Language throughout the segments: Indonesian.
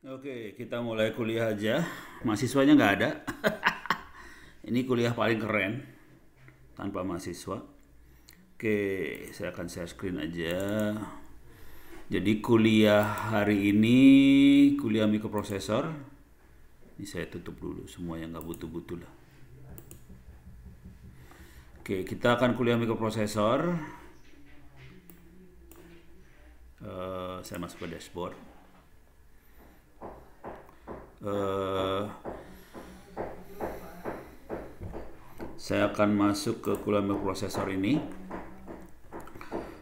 Oke, kita mulai kuliah aja. Mahasiswanya nggak ada. Ini kuliah paling keren tanpa mahasiswa. Oke, saya akan share screen aja. Jadi kuliah hari ini kuliah mikroprosesor. Ini saya tutup dulu semua yang nggak butuh-butuh lah. Oke, kita akan kuliah mikroprosesor. Saya masuk ke dashboard. Saya akan masuk ke kuliah mikroprosesor ini.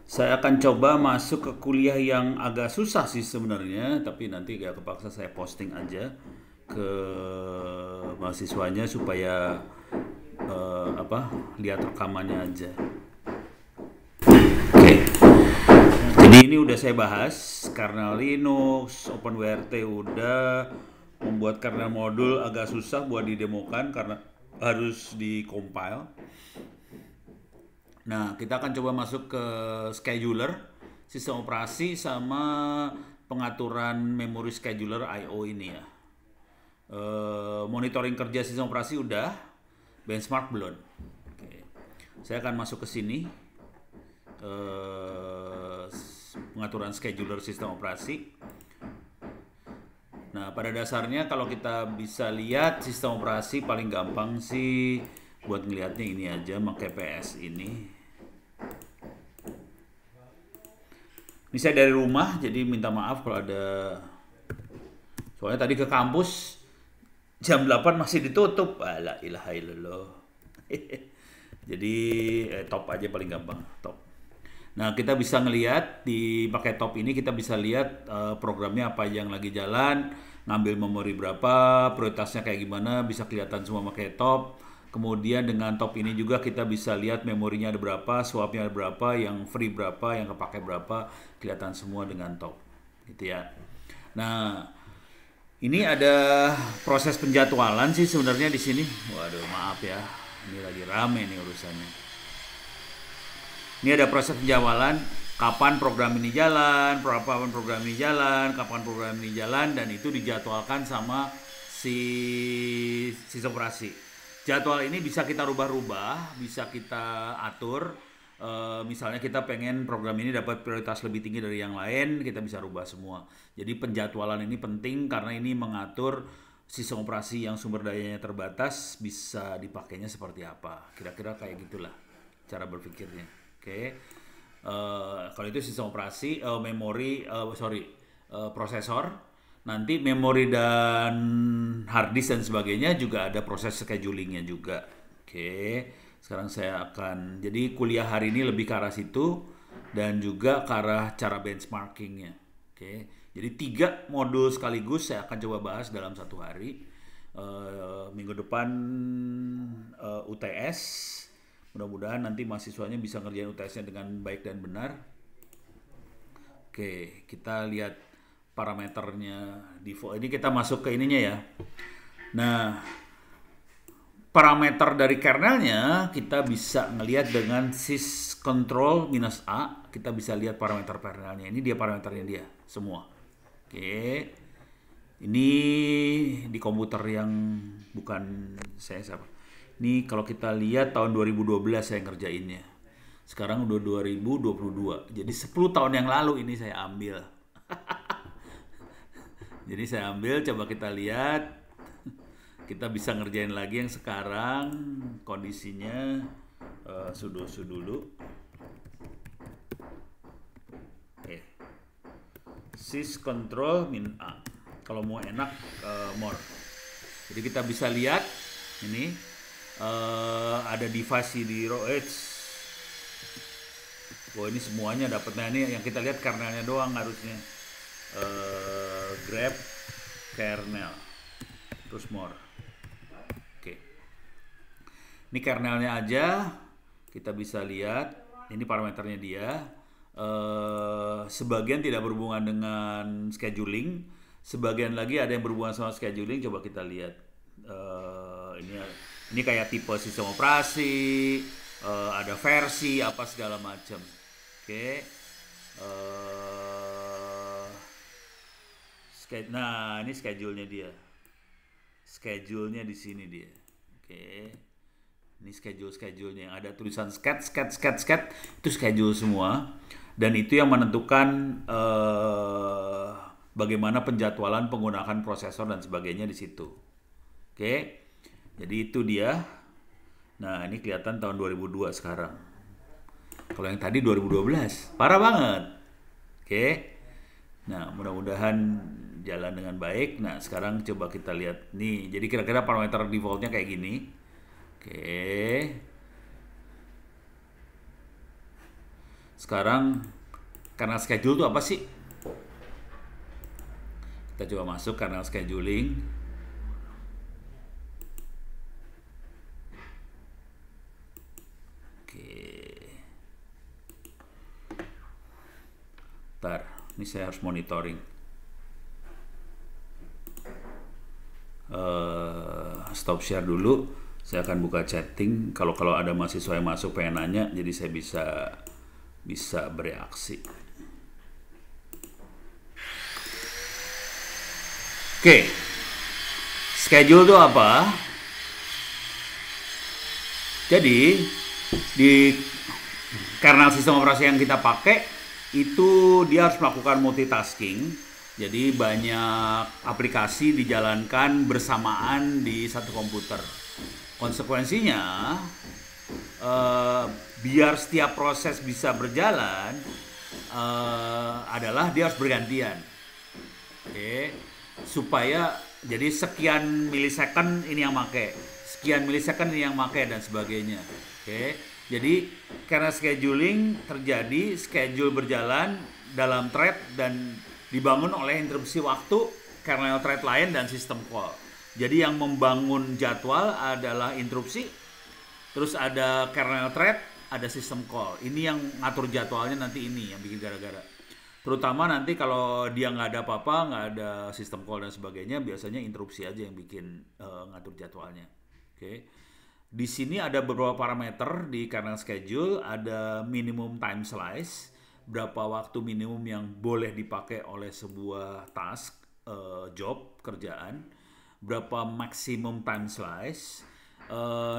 Saya akan coba masuk ke kuliah yang agak susah sih sebenarnya, tapi nanti gak kepaksa saya posting aja ke mahasiswanya supaya lihat rekamannya aja. Oke. Jadi ini udah saya bahas, kernel Linux, OpenWRT udah, membuat kernel modul agak susah buat didemokan karena harus di-compile. Nah, kita akan coba masuk ke scheduler, sistem operasi sama pengaturan memori scheduler I/O ini ya. Monitoring kerja sistem operasi udah, benchmark belum. Oke. Saya akan masuk ke sini, pengaturan scheduler sistem operasi. Nah, pada dasarnya kalau kita bisa lihat sistem operasi paling gampang sih buat ngelihatnya ini aja, pakai PS ini. Ini saya dari rumah, jadi minta maaf kalau ada. Soalnya tadi ke kampus jam 8 masih ditutup. La ilaha illallah. Jadi top aja paling gampang, top. Nah, kita bisa ngelihat di pakai top ini kita bisa lihat programnya apa yang lagi jalan, ngambil memori berapa, prioritasnya kayak gimana, bisa kelihatan semua pakai top. Kemudian dengan top ini juga kita bisa lihat memorinya ada berapa, swapnya ada berapa, yang free berapa, yang kepake berapa, kelihatan semua dengan top. Gitu ya. Nah, ini ada proses penjadwalan sih sebenarnya di sini. Waduh, maaf ya. Ini lagi rame nih urusannya. Ini ada proses penjadwalan, kapan program ini jalan, kapan program ini jalan, kapan program ini jalan, dan itu dijadwalkan sama si sistem operasi. Jadwal ini bisa kita rubah-rubah, bisa kita atur. Misalnya kita pengen program ini dapat prioritas lebih tinggi dari yang lain, kita bisa rubah semua. Jadi penjadwalan ini penting karena ini mengatur sistem operasi yang sumber dayanya terbatas bisa dipakainya seperti apa. Kira-kira kayak gitulah cara berpikirnya. Oke. Kalau itu sistem operasi, prosesor. Nanti memori dan hard disk dan sebagainya juga ada proses schedulingnya juga. Oke, sekarang saya akan, jadi kuliah hari ini lebih ke arah situ dan juga ke arah cara benchmarkingnya. Oke, jadi 3 modul sekaligus saya akan coba bahas dalam satu hari. Minggu depan UTS. Mudah-mudahan nanti mahasiswanya bisa ngerjain UTS-nya dengan baik dan benar. Oke, kita lihat parameternya default. Ini kita masuk ke ininya ya. Nah, parameter dari kernelnya kita bisa ngelihat dengan sys control -A. Kita bisa lihat parameter kernelnya. Ini dia parameternya dia semua. Oke. Ini di komputer yang bukan saya siapa. Ini kalau kita lihat tahun 2012 saya ngerjainnya. Sekarang udah 2022. Jadi 10 tahun yang lalu ini saya ambil. Jadi saya ambil, coba kita lihat. Kita bisa ngerjain lagi yang sekarang kondisinya sudo dulu. Sys control -A. Kalau mau enak more. Jadi kita bisa lihat ini ada device di ROH. Wah, ini semuanya dapatnya, ini yang kita lihat kernelnya doang harusnya. Grab kernel terus more. Oke. Ini kernelnya aja kita bisa lihat, ini parameternya dia. Sebagian tidak berhubungan dengan scheduling, sebagian lagi ada yang berhubungan sama scheduling. Coba kita lihat. Ini kayak tipe sistem operasi, ada versi apa segala macam. Oke. Nah, ini schedule-nya dia. Schedule-nya di sini dia. Oke. Ini schedule-schedule-nya yang ada tulisan sket itu schedule semua. Dan itu yang menentukan bagaimana penjadwalan penggunaan prosesor dan sebagainya di situ. Oke. Jadi itu dia. Nah, ini kelihatan tahun 2002 sekarang. Kalau yang tadi 2012. Parah banget. Oke. Nah, mudah-mudahan jalan dengan baik. Nah, sekarang coba kita lihat nih. Jadi kira-kira parameter defaultnya kayak gini. Oke. Sekarang kernel schedule itu apa sih? Kita coba masuk kernel scheduling. Oke. Bentar, ini saya harus monitoring. Stop share dulu. Saya akan buka chatting. Kalau ada mahasiswa yang masuk pengen nanya, jadi saya bisa bereaksi. Oke. Schedule itu apa? Jadi di kernel sistem operasi yang kita pakai itu dia harus melakukan multitasking. Jadi banyak aplikasi dijalankan bersamaan di satu komputer. Konsekuensinya biar setiap proses bisa berjalan adalah dia harus bergantian. Oke. Supaya jadi sekian milisecond ini yang make, sekian milisecond ini yang make dan sebagainya. Oke. Jadi karena scheduling terjadi, schedule berjalan dalam thread dan dibangun oleh interupsi waktu kernel thread lain dan sistem call. Jadi yang membangun jadwal adalah interupsi, terus ada kernel thread, ada sistem call. Ini yang ngatur jadwalnya nanti, ini yang bikin gara-gara. Terutama nanti kalau dia nggak ada apa-apa, nggak ada sistem call dan sebagainya, biasanya interupsi aja yang bikin ngatur jadwalnya. Oke. Di sini ada beberapa parameter di kernel schedule, ada minimum time slice, berapa waktu minimum yang boleh dipakai oleh sebuah task, job, kerjaan, berapa maksimum time slice,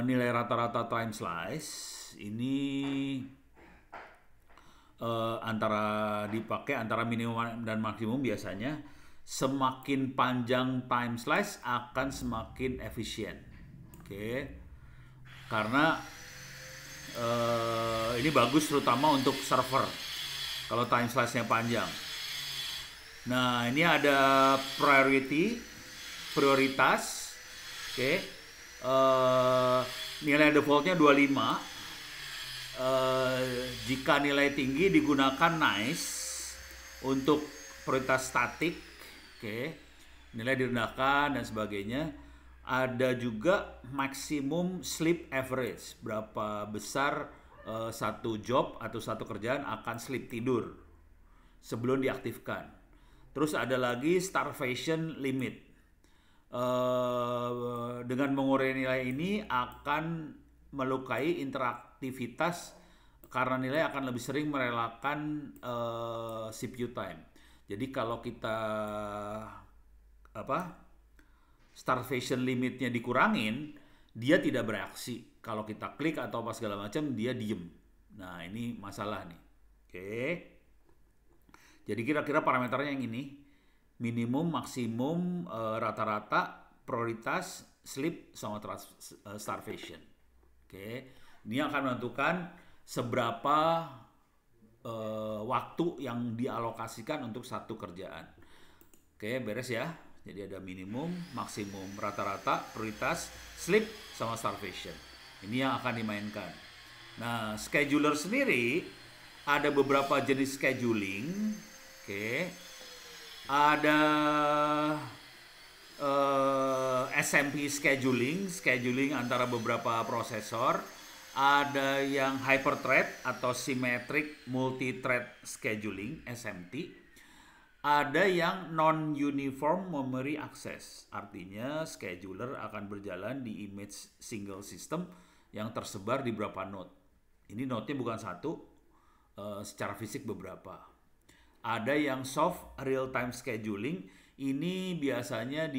nilai rata-rata time slice, ini antara dipakai antara minimum dan maksimum biasanya. Semakin panjang time slice akan semakin efisien. Oke. Karena ini bagus terutama untuk server kalau time slice-nya panjang. Nah, ini ada prioritas. Oke. Nilai defaultnya 25. Jika nilai tinggi digunakan nice untuk prioritas statik. Oke. Nilai direndahkan dan sebagainya. Ada juga maksimum sleep average, berapa besar satu job atau satu kerjaan akan sleep tidur sebelum diaktifkan. Terus ada lagi starvation limit. Dengan mengurangi nilai ini akan melukai interaktivitas karena nilai akan lebih sering merelakan CPU time. Jadi kalau kita starvation limitnya dikurangin, dia tidak bereaksi. Kalau kita klik atau apa segala macam, dia diem. Nah, ini masalah nih. Oke. Jadi kira-kira parameternya yang ini. Minimum, maksimum, rata-rata, prioritas, sleep, sama starvation. Oke. Ini akan menentukan seberapa waktu yang dialokasikan untuk satu kerjaan. Oke, beres ya. Jadi ada minimum, maksimum, rata-rata, prioritas, sleep, sama starvation. Ini yang akan dimainkan. Nah, scheduler sendiri ada beberapa jenis scheduling. Oke. Ada SMP scheduling antara beberapa prosesor. Ada yang hyperthread atau symmetric multi-thread scheduling, SMT. Ada yang non-uniform memory access, artinya scheduler akan berjalan di image single system yang tersebar di beberapa node. Ini node-nya bukan satu, secara fisik beberapa. Ada yang soft real time scheduling, ini biasanya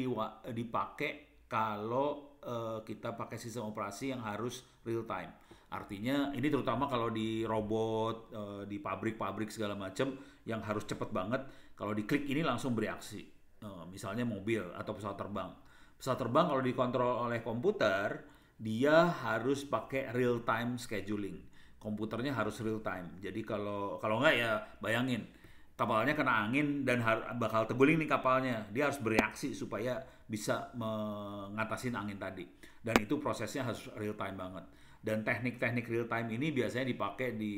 dipakai kalau kita pakai sistem operasi yang harus real time. Artinya ini terutama kalau di robot, di pabrik-pabrik segala macam yang harus cepet banget. Kalau diklik ini langsung bereaksi. Misalnya mobil atau pesawat terbang. Pesawat terbang kalau dikontrol oleh komputer, dia harus pakai real time scheduling. Komputernya harus real time. Jadi kalau nggak ya bayangin kapalnya kena angin dan bakal terguling nih kapalnya. Dia harus bereaksi supaya bisa mengatasi angin tadi. Dan itu prosesnya harus real time banget. Dan teknik-teknik real time ini biasanya dipakai di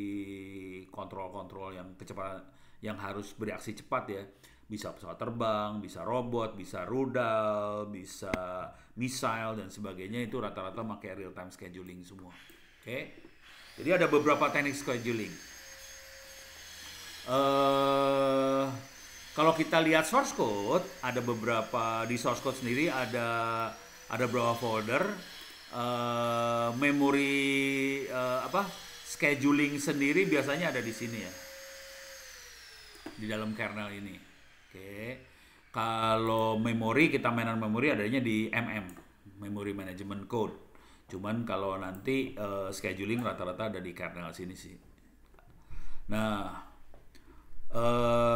kontrol-kontrol yang kecepatan yang harus bereaksi cepat ya. Bisa pesawat terbang, bisa robot, bisa rudal, bisa missile dan sebagainya, itu rata-rata pakai real time scheduling semua. Oke. Jadi ada beberapa teknik scheduling. Kalau kita lihat source code, ada beberapa di source code sendiri ada beberapa folder, memori scheduling sendiri biasanya ada di sini ya, di dalam kernel ini. Oke. Kalau memori, kita mainan memori adanya di Memory Management Code. Cuman kalau nanti scheduling rata-rata ada di kernel sini sih. Nah,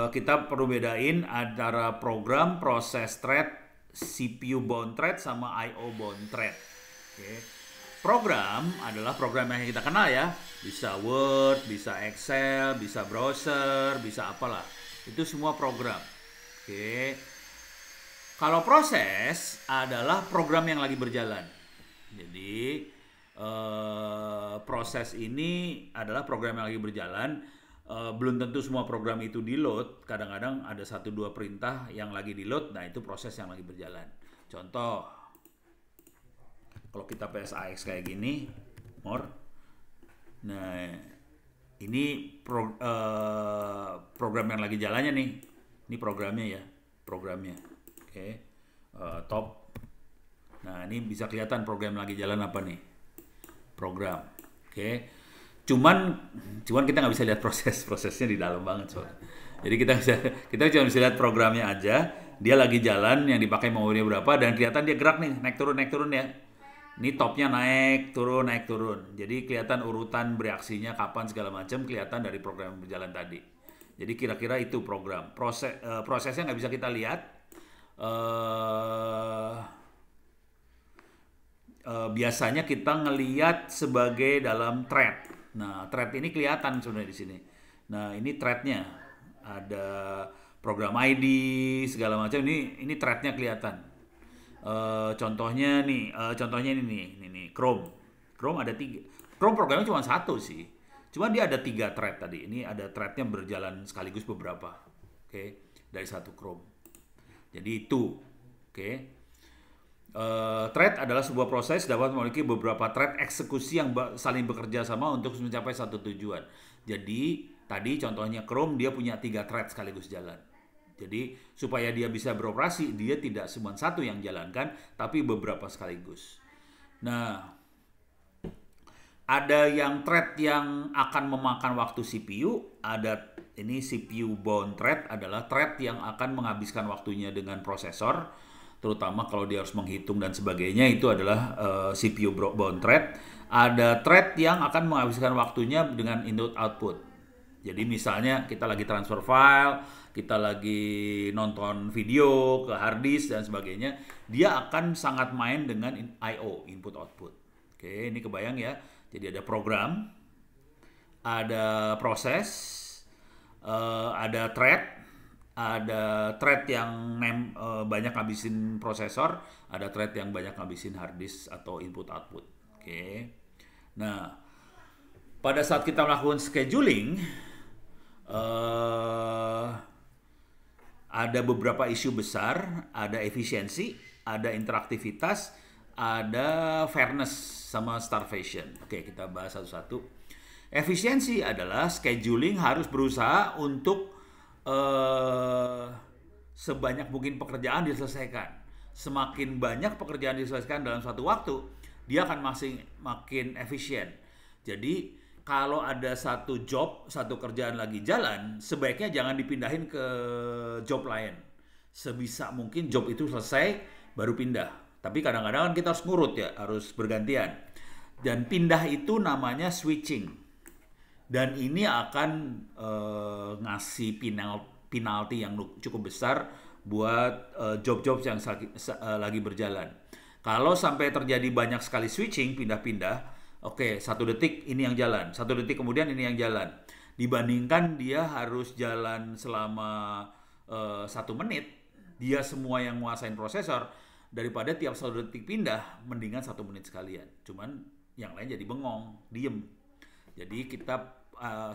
kita perlu bedain antara program, proses thread, CPU bound thread, sama IO bound thread. Oke. Program adalah program yang kita kenal ya. Bisa Word, bisa Excel, bisa browser, bisa apalah. Itu semua program. Oke. Kalau proses adalah program yang lagi berjalan. Jadi proses ini adalah program yang lagi berjalan. Belum tentu semua program itu di-load. Kadang-kadang ada 1-2 perintah yang lagi di-load. Nah, itu proses yang lagi berjalan. Contoh, kalau kita PSAX kayak gini, nah ini program yang lagi jalannya nih. Ini programnya ya, programnya. Oke. Top. Nah, ini bisa kelihatan program lagi jalan apa nih? Program. Oke. Cuman kita nggak bisa lihat prosesnya di dalam banget soalnya. Jadi kita cuma bisa lihat programnya aja. Dia lagi jalan, yang dipakai memorinya berapa, dan kelihatan dia gerak nih, naik turun ya. Ini topnya naik turun. Jadi kelihatan urutan bereaksinya kapan segala macam, kelihatan dari program yang berjalan tadi. Jadi kira-kira itu program. Prosesnya nggak bisa kita lihat. Biasanya kita ngelihat sebagai dalam thread. Nah, thread ini kelihatan sebenarnya di sini. Nah, ini threadnya. Ada program ID segala macam. Ini threadnya kelihatan. Contohnya ini nih, Chrome. Chrome ada 3. Chrome programnya cuma 1 sih. Cuma dia ada 3 thread tadi. Ini ada threadnya berjalan sekaligus beberapa. Oke, dari satu Chrome. Jadi itu. Oke. Thread adalah sebuah proses dapat memiliki beberapa thread eksekusi yang saling bekerja sama untuk mencapai satu tujuan. Jadi tadi contohnya Chrome, dia punya 3 thread sekaligus jalan. Jadi supaya dia bisa beroperasi, dia tidak cuma satu yang jalankan, tapi beberapa sekaligus. Nah, ada yang thread yang akan memakan waktu CPU, ada ini CPU bound thread adalah thread yang akan menghabiskan waktunya dengan prosesor, terutama kalau dia harus menghitung dan sebagainya, itu adalah CPU bound thread. Ada thread yang akan menghabiskan waktunya dengan input output. Jadi misalnya kita lagi transfer file, kita lagi nonton video ke hard disk dan sebagainya, dia akan sangat main dengan I/O, input output. Oke, ini kebayang ya. Jadi ada program, ada proses, ada thread yang banyak ngabisin prosesor, ada thread yang banyak ngabisin hard disk atau input output. Oke. Nah, pada saat kita melakukan scheduling, ada beberapa isu besar, ada efisiensi, ada interaktivitas, ada fairness sama starvation. Oke, kita bahas satu-satu. Efisiensi adalah scheduling harus berusaha untuk sebanyak mungkin pekerjaan diselesaikan. Semakin banyak pekerjaan diselesaikan dalam suatu waktu, dia akan makin efisien. Jadi kalau ada satu job, satu kerjaan lagi jalan, sebaiknya jangan dipindahin ke job lain. Sebisa mungkin job itu selesai, baru pindah. Tapi kadang-kadang kan kita harus ngurut ya, harus bergantian. Dan pindah itu namanya switching. Dan ini akan ngasih penalti yang cukup besar buat job-job yang lagi berjalan. Kalau sampai terjadi banyak sekali switching, pindah-pindah, oke, 1 detik ini yang jalan, 1 detik kemudian ini yang jalan. Dibandingkan dia harus jalan selama 1 menit, dia semua yang menguasain prosesor, daripada tiap 1 detik pindah, mendingan 1 menit sekalian. Cuman yang lain jadi bengong, diem. Jadi kita,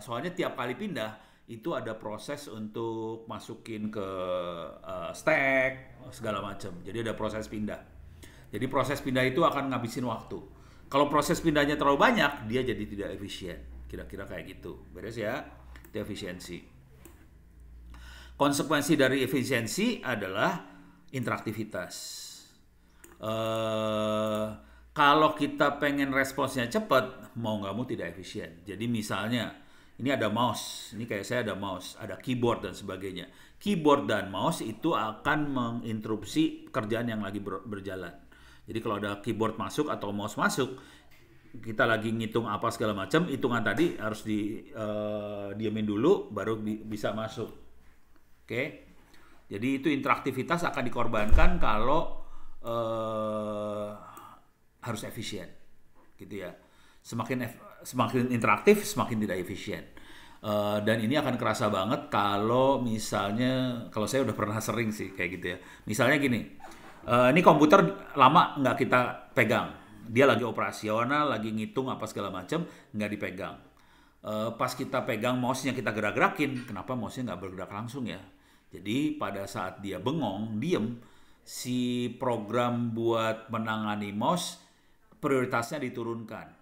soalnya tiap kali pindah, itu ada proses untuk masukin ke stack, segala macam. Jadi ada proses pindah. Jadi proses pindah itu akan ngabisin waktu. Kalau proses pindahnya terlalu banyak, dia jadi tidak efisien. Kira-kira kayak gitu. Beres ya? Itu efisiensi. Konsekuensi dari efisiensi adalah interaktivitas. Kalau kita pengen responsnya cepat, mau nggak mau tidak efisien. Jadi misalnya, ini ada mouse, ini kayak saya ada mouse, ada keyboard dan sebagainya. Keyboard dan mouse itu akan menginterupsi kerjaan yang lagi berjalan. Jadi kalau ada keyboard masuk atau mouse masuk, kita lagi ngitung apa segala macam, hitungan tadi harus diamin dulu, baru bisa masuk. Oke? Jadi itu interaktivitas akan dikorbankan kalau harus efisien, gitu ya. Semakin interaktif, semakin tidak efisien. Dan ini akan kerasa banget kalau misalnya, kalau saya udah pernah sering sih kayak gitu ya. Misalnya gini, ini komputer lama nggak kita pegang, dia lagi operasional, lagi ngitung apa segala macam, nggak dipegang. Pas kita pegang mouse-nya kita gerak-gerakin, kenapa mouse-nya nggak bergerak langsung ya? Jadi pada saat dia bengong, diem, si program buat menangani mouse prioritasnya diturunkan.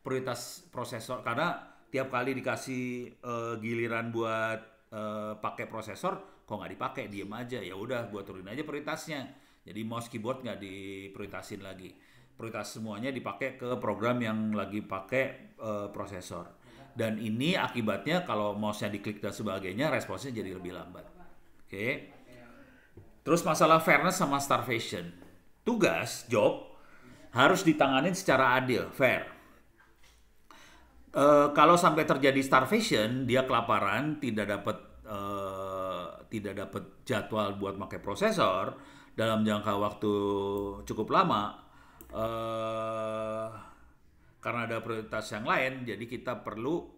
Prioritas prosesor, karena tiap kali dikasih giliran buat pakai prosesor, kok nggak dipakai, diem aja, ya udah gua turunin aja prioritasnya. Jadi mouse keyboard nggak diprioritasin lagi. Prioritas semuanya dipakai ke program yang lagi pakai prosesor. Dan ini akibatnya kalau mouse-nya diklik dan sebagainya, responsnya jadi lebih lambat. Oke. Terus masalah fairness sama starvation. Tugas, job, harus ditanganin secara adil, fair. Kalau sampai terjadi starvation, dia kelaparan, tidak dapat jadwal buat pakai prosesor dalam jangka waktu cukup lama, karena ada prioritas yang lain, jadi kita perlu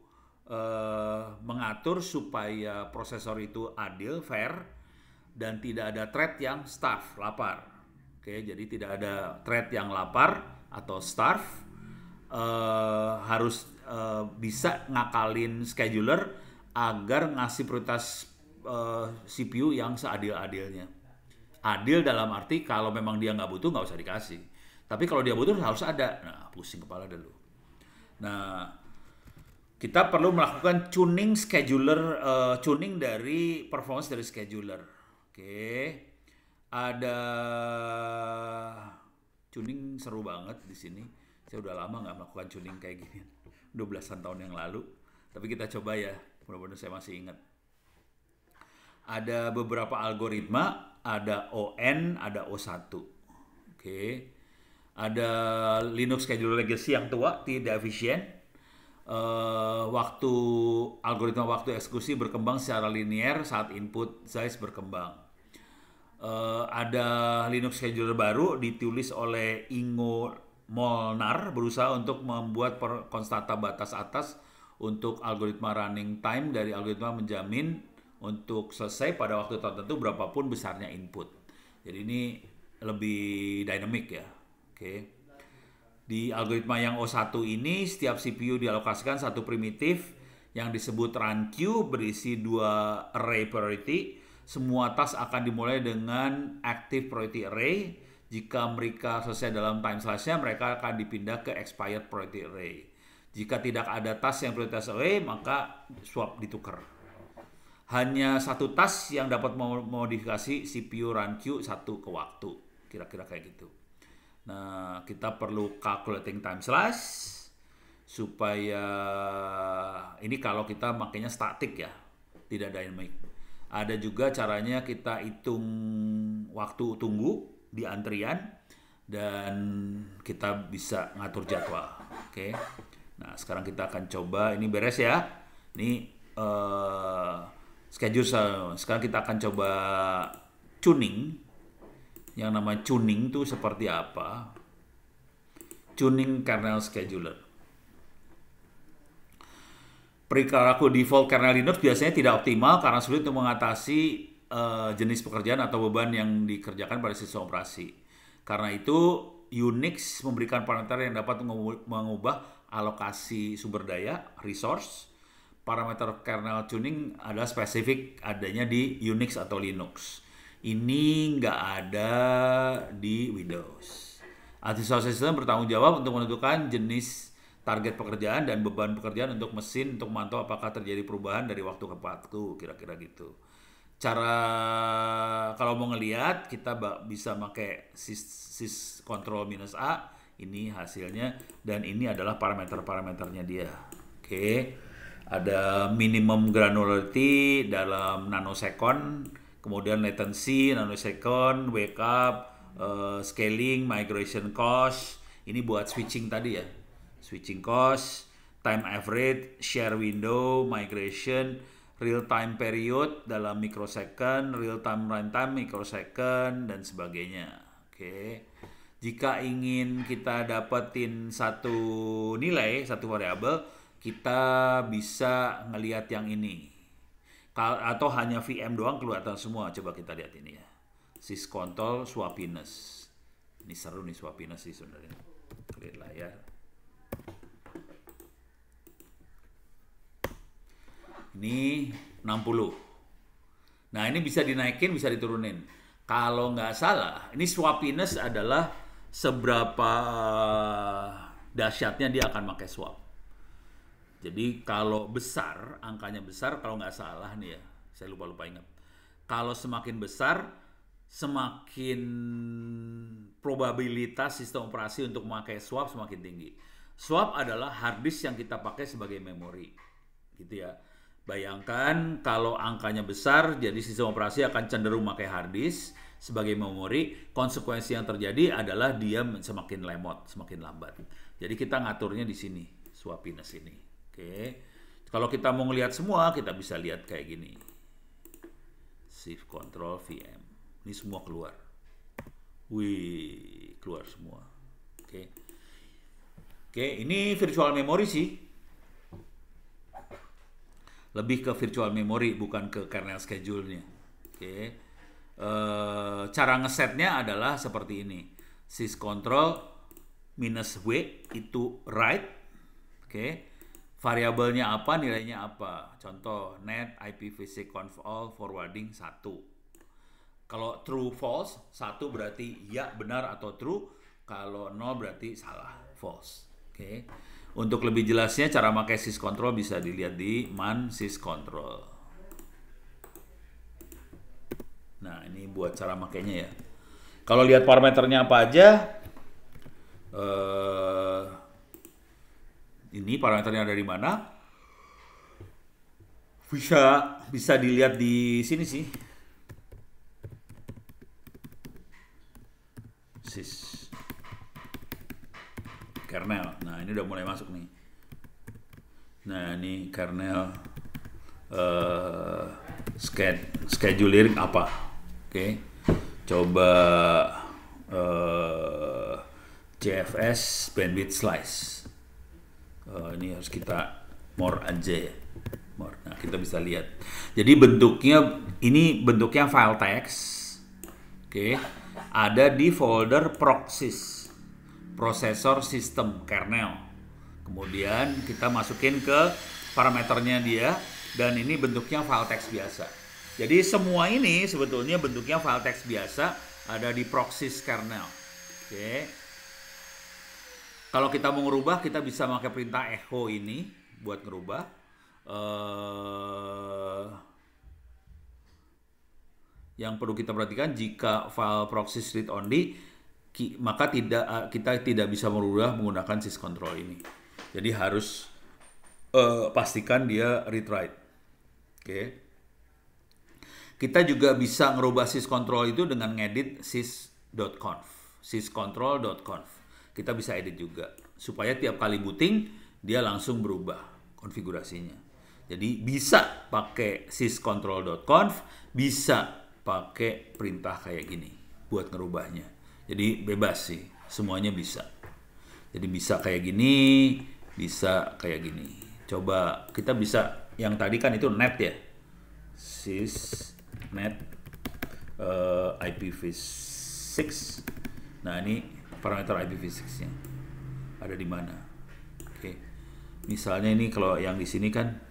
mengatur supaya prosesor itu adil, fair, dan tidak ada thread yang starve, lapar. Oke, jadi tidak ada thread yang lapar atau starve. Harus bisa ngakalin scheduler agar ngasih prioritas CPU yang seadil-adilnya. Adil dalam arti kalau memang dia nggak butuh nggak usah dikasih. Tapi kalau dia butuh harus ada. Nah, pusing kepala dulu. Nah, kita perlu melakukan tuning scheduler, tuning dari performance dari scheduler. Oke. Ada tuning seru banget di sini. Saya udah lama nggak melakukan tuning kayak gini. 12-an tahun yang lalu. Tapi kita coba ya. Mudah-mudahan saya masih ingat. Ada beberapa algoritma, ada ON, ada O1. Oke. Ada Linux Scheduler Legacy yang tua, tidak efisien. Algoritma waktu eksekusi berkembang secara linear saat input size berkembang. Ada Linux Scheduler baru ditulis oleh Ingo Molnar, berusaha untuk membuat konstanta batas atas untuk algoritma running time dari algoritma, menjamin untuk selesai pada waktu tertentu berapapun besarnya input. Jadi ini lebih dynamic ya. Oke. Di algoritma yang O1 ini, setiap CPU dialokasikan satu primitif yang disebut run queue berisi 2 array priority. Semua task akan dimulai dengan active priority array. Jika mereka selesai dalam time slice-nya, mereka akan dipindah ke expired priority array. Jika tidak ada task yang prioritas array, maka swap ditukar. Hanya satu task yang dapat modifikasi CPU run queue satu ke waktu. Kira-kira kayak gitu. Nah, kita perlu calculating time slice supaya ini kalau kita makanya statik ya, tidak dynamic. Ada juga caranya kita hitung waktu tunggu di antrian dan kita bisa ngatur jadwal. Oke. Nah, sekarang kita akan coba, ini beres ya. Ini schedule. Sekarang kita akan coba tuning. Yang nama tuning itu seperti apa? Tuning kernel scheduler. Perilaku default kernel Linux biasanya tidak optimal karena sulit untuk mengatasi jenis pekerjaan atau beban yang dikerjakan pada sistem operasi. Karena itu, Unix memberikan parameter yang dapat mengubah alokasi sumber daya, resource. Parameter kernel tuning adalah spesifik adanya di Unix atau Linux. Ini nggak ada di Windows. Administrator sistem bertanggung jawab untuk menentukan jenis target pekerjaan dan beban pekerjaan untuk mesin untuk memantau apakah terjadi perubahan dari waktu ke waktu, kira-kira gitu. Cara kalau mau ngelihat kita bisa pakai sys control -A, ini hasilnya, dan ini adalah parameternya dia. Oke. Ada minimum granularity dalam nanosecond, kemudian latency nanosecond, wake up, scaling, migration cost. Ini buat switching tadi ya. Switching cost, time average, share window, migration, real time period dalam microsecond, real time runtime microsecond, dan sebagainya. Oke. Jika ingin kita dapetin satu nilai, satu variabel, kita bisa ngelihat yang ini. Atau hanya VM doang kelihatan semua. Coba kita lihat ini ya. Syscontrol swappiness. Ini seru nih swappiness sih sebenarnya. Lihat layar. Ini 60. Nah, ini bisa dinaikin, bisa diturunin. Kalau nggak salah, ini swappiness adalah seberapa dahsyatnya dia akan pakai swap. Jadi kalau besar, angkanya besar, kalau nggak salah nih ya, saya lupa ingat. Kalau semakin besar, semakin probabilitas sistem operasi untuk memakai swap semakin tinggi. Swap adalah hard disk yang kita pakai sebagai memori, gitu ya. Bayangkan kalau angkanya besar, jadi sistem operasi akan cenderung memakai hard disk sebagai memori. Konsekuensi yang terjadi adalah dia semakin lemot, semakin lambat. Jadi kita ngaturnya di sini, swappiness ini. Oke, kalau kita mau ngelihat semua, kita bisa lihat kayak gini. Shift Control VM, ini semua keluar. Wih, keluar semua. Oke, ini virtual memory sih. Lebih ke virtual memory, bukan ke kernel schedule-nya. Oke, cara ngesetnya adalah seperti ini. Syscontrol -W itu write. Oke. Variabelnya apa, nilainya apa. Contoh, net IPv6 conf all forwarding 1. Kalau true false, 1 berarti ya benar atau true. Kalau 0 berarti salah, false. Oke. Untuk lebih jelasnya cara pakai syscontrol bisa dilihat di man syscontrol. Nah, ini buat cara makainya ya. Kalau lihat parameternya apa aja, ini parameternya dari mana? Bisa dilihat di sini sih. Sys kernel. Nah, ini udah mulai masuk nih. Nah, ini kernel scheduling apa? Oke. Coba CFS bandwidth slice. Ini harus kita more aja ya. More. Nah, kita bisa lihat. Jadi bentuknya file text. Oke. Ada di folder proxies, processor system kernel. Kemudian kita masukin ke parameternya dia, dan ini bentuknya file text biasa. Jadi semua ini sebetulnya bentuknya file text biasa, ada di proxies kernel. Oke. Kalau kita mau ngerubah, kita bisa pakai perintah echo ini buat ngerubah. Yang perlu kita perhatikan, jika file proxies read only, maka kita tidak bisa merubah menggunakan syscontrol ini. Jadi harus pastikan dia read-write. Oke. Kita juga bisa ngerubah syscontrol itu dengan ngedit sys.conf, syscontrol.conf. Kita bisa edit juga supaya tiap kali booting dia langsung berubah konfigurasinya. Jadi bisa pakai syscontrol.conf, bisa pakai perintah kayak gini buat ngerubahnya. Jadi bebas sih, semuanya bisa. Jadi bisa kayak gini, bisa kayak gini. Coba kita bisa, yang tadi kan itu net ya, sysnet IPv6. Nah ini parameter IPv6-nya ada di mana? Oke, misalnya ini kalau yang di sini kan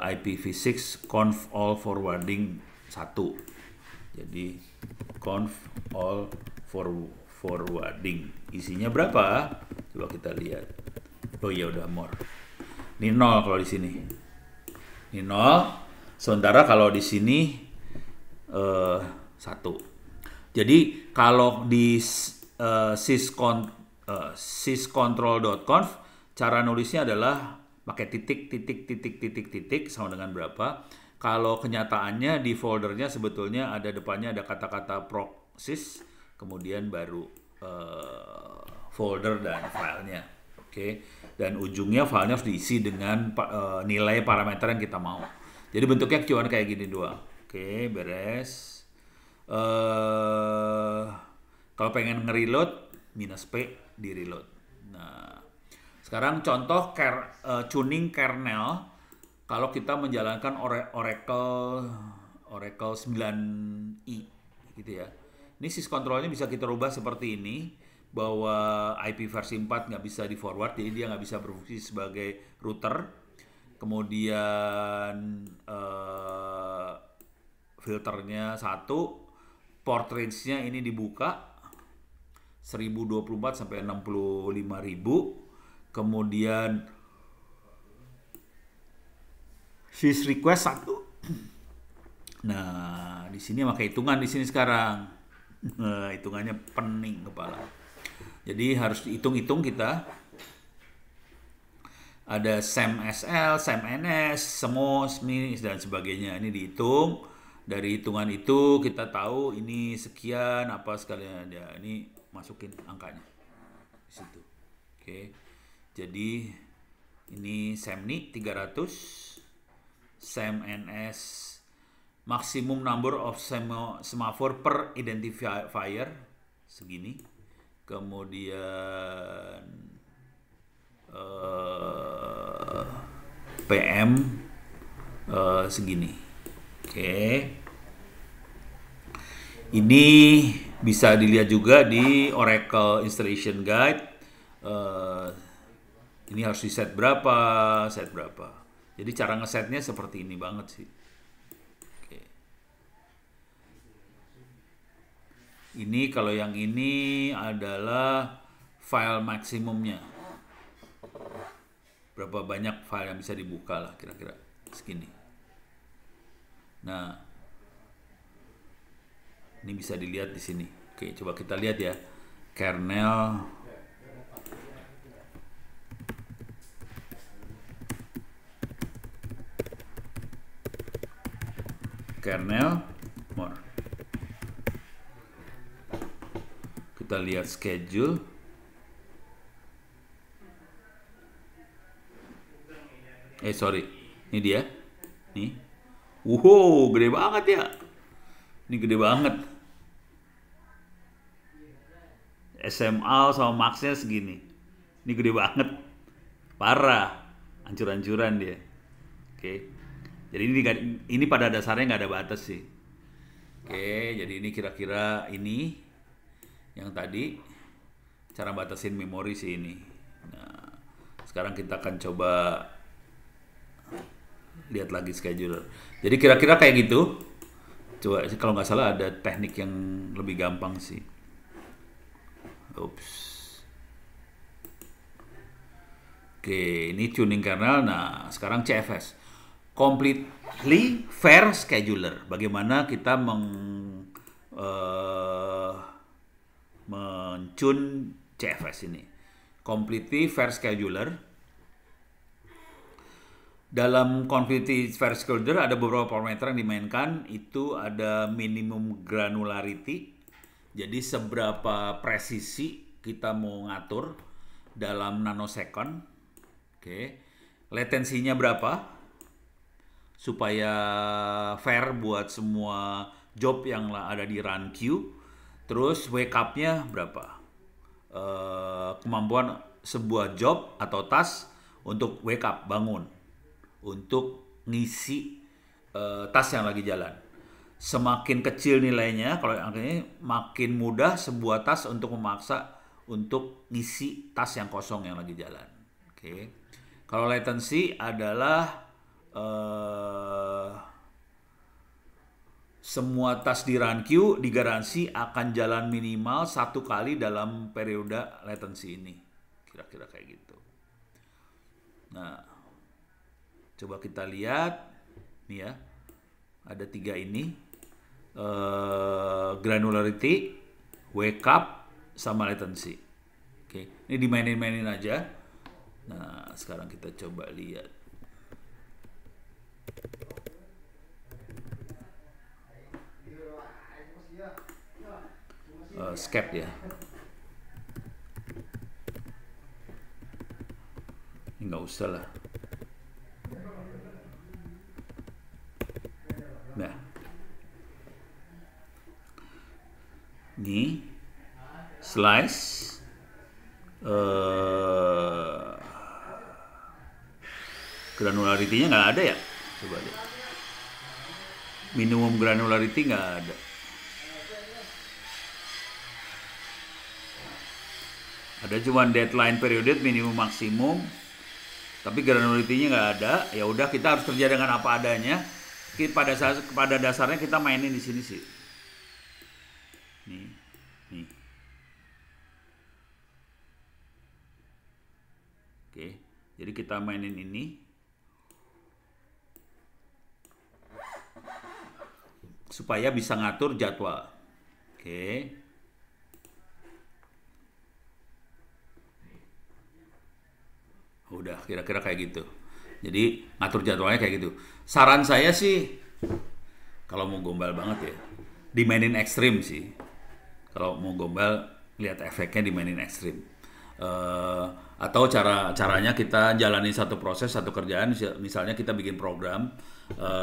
IPv6 conf all forwarding 1. Jadi conf all forwarding isinya berapa? Coba kita lihat. Oh iya udah more. Ini 0 kalau di sini. Ini 0. Sementara kalau di sini 1. Jadi kalau di syscontrol.conf cara nulisnya adalah pakai titik sama dengan berapa. Kalau kenyataannya di foldernya sebetulnya ada depannya ada kata-kata proxys, kemudian baru folder dan filenya. Oke. Dan ujungnya filenya harus diisi dengan nilai parameter yang kita mau. Jadi bentuknya cuma kayak gini doang. Oke, beres. Kalau pengen nge-reload, -P di reload. Nah, sekarang contoh tuning kernel kalau kita menjalankan Oracle 9i gitu ya. Ini syscontrolnya bisa kita rubah seperti ini, bahwa IP versi 4 nggak bisa di forward, jadi dia nggak bisa berfungsi sebagai router. Kemudian filternya 1, port range-nya ini dibuka 1024 sampai 65.000. Kemudian sys request 1. Nah, di sini pakai hitungan di sini sekarang. Hitungannya pening kepala. Jadi harus dihitung-hitung kita. Ada SAM-SL, SAM-NS, SMOS, SMIS, dan sebagainya. Ini dihitung. Dari hitungan itu kita tahu ini sekian apa sekalian ada. Ini masukin angkanya di situ. Oke. Jadi ini SAMNI 300, SAM-NS maximum number of semaphore per identifier segini. Kemudian PM segini. Oke. Ini bisa dilihat juga di Oracle Installation Guide. Ini harus di set berapa. Jadi cara ngesetnya seperti ini banget sih. Oke. Ini kalau yang ini adalah file maksimumnya. Berapa banyak file yang bisa dibuka lah kira-kira segini. Nah, ini bisa dilihat di sini. Oke, coba kita lihat ya. Kernel more. Kita lihat schedule. Sorry. Ini dia. Nih. Wow, gede banget ya. Ini gede banget. SMA sama Max-nya segini. Ini gede banget. Parah. Hancur-hancuran dia. Oke. Jadi ini pada dasarnya nggak ada batas sih. Oke, jadi ini kira-kira ini yang tadi cara batasin memori sih ini. Nah, sekarang kita akan coba lihat lagi schedule. Jadi kira-kira kayak gitu. Coba kalau nggak salah ada teknik yang lebih gampang sih. Oops. Oke, ini tuning kernel. Nah, sekarang CFS. Completely fair scheduler. Bagaimana kita mencun CFS ini. Completely Fair Scheduler. Dalam Completely Fair Scheduler ada beberapa parameter yang dimainkan. Itu ada minimum granularity. Jadi seberapa presisi kita mau ngatur dalam nanosecond. Oke. Latensinya berapa? Supaya fair buat semua job yang ada di run queue. Terus wake up-nya berapa? Kemampuan sebuah job atau task untuk wake up, bangun, untuk ngisi task yang lagi jalan. Semakin kecil nilainya, kalau angkanya makin mudah sebuah task untuk memaksa untuk ngisi task yang kosong yang lagi jalan. Oke. Kalau latency adalah semua task di run queue digaransi akan jalan minimal 1 kali dalam periode latency ini. Kira-kira kayak gitu. Nah, coba kita lihat. Nih ya, ada 3 ini. Granularity, wake up, sama latency. Oke, ini dimainin-mainin aja. Nah, sekarang kita coba lihat. Skip ya. Ini nggak usah lah. Nah, ini slice granularity-nya nggak ada ya. Coba lihat. Minimum granularity nggak ada. Ada cuma deadline period, minimum maksimum, tapi granularity-nya nggak ada. Ya udah, kita harus kerja dengan apa adanya. Pada dasarnya kita mainin di sini sih. Nih. Oke, jadi kita mainin ini supaya bisa ngatur jadwal. Oke. Udah, kira-kira kayak gitu. Jadi ngatur jadwalnya kayak gitu. Saran saya sih, kalau mau gombal banget ya, dimainin ekstrim sih. Kalau mau gombal, lihat efeknya dimainin ekstrim. Atau caranya kita jalani satu proses, satu kerjaan. Misalnya kita bikin program,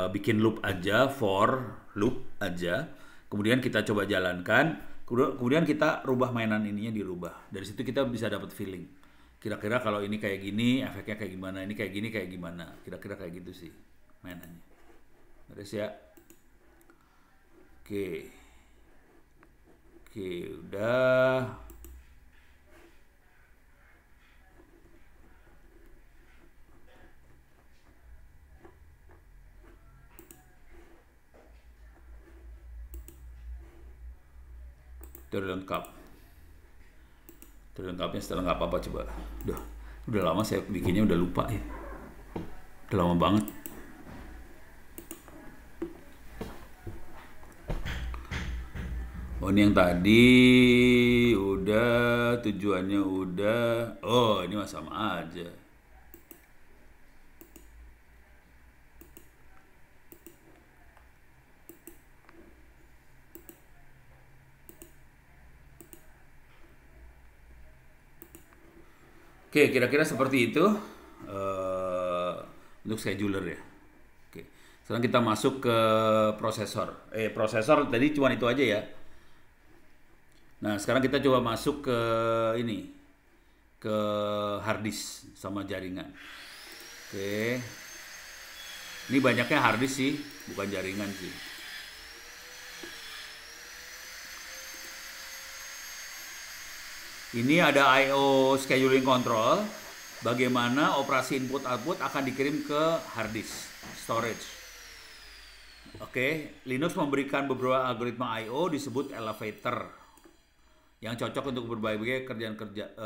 bikin loop aja, for loop aja. Kemudian kita coba jalankan. Kemudian kita rubah mainan ininya, dirubah. Dari situ kita bisa dapat feeling. Kira-kira kalau ini kayak gini, efeknya kayak gimana, ini kayak gini, kayak gimana. Kira-kira kayak gitu sih mainannya. Beres ya? Oke, udah. Terlengkap. Terlengkapnya setelah nggak apa-apa coba. Udah lama saya bikinnya, udah lupa ya. Udah lama banget. Oh, ini yang tadi udah, tujuannya udah. Oh, ini mah sama aja. Oke, kira-kira seperti itu untuk scheduler ya. Oke, sekarang kita masuk ke prosesor. Prosesor tadi cuma itu aja ya. Nah, sekarang kita coba masuk ke ini, ke hard disk sama jaringan. Oke, ini banyaknya hard disk sih, bukan jaringan sih. Ini ada I/O scheduling control, bagaimana operasi input-output akan dikirim ke hard disk storage. Oke, Linux memberikan beberapa algoritma I/O disebut elevator yang cocok untuk berbagai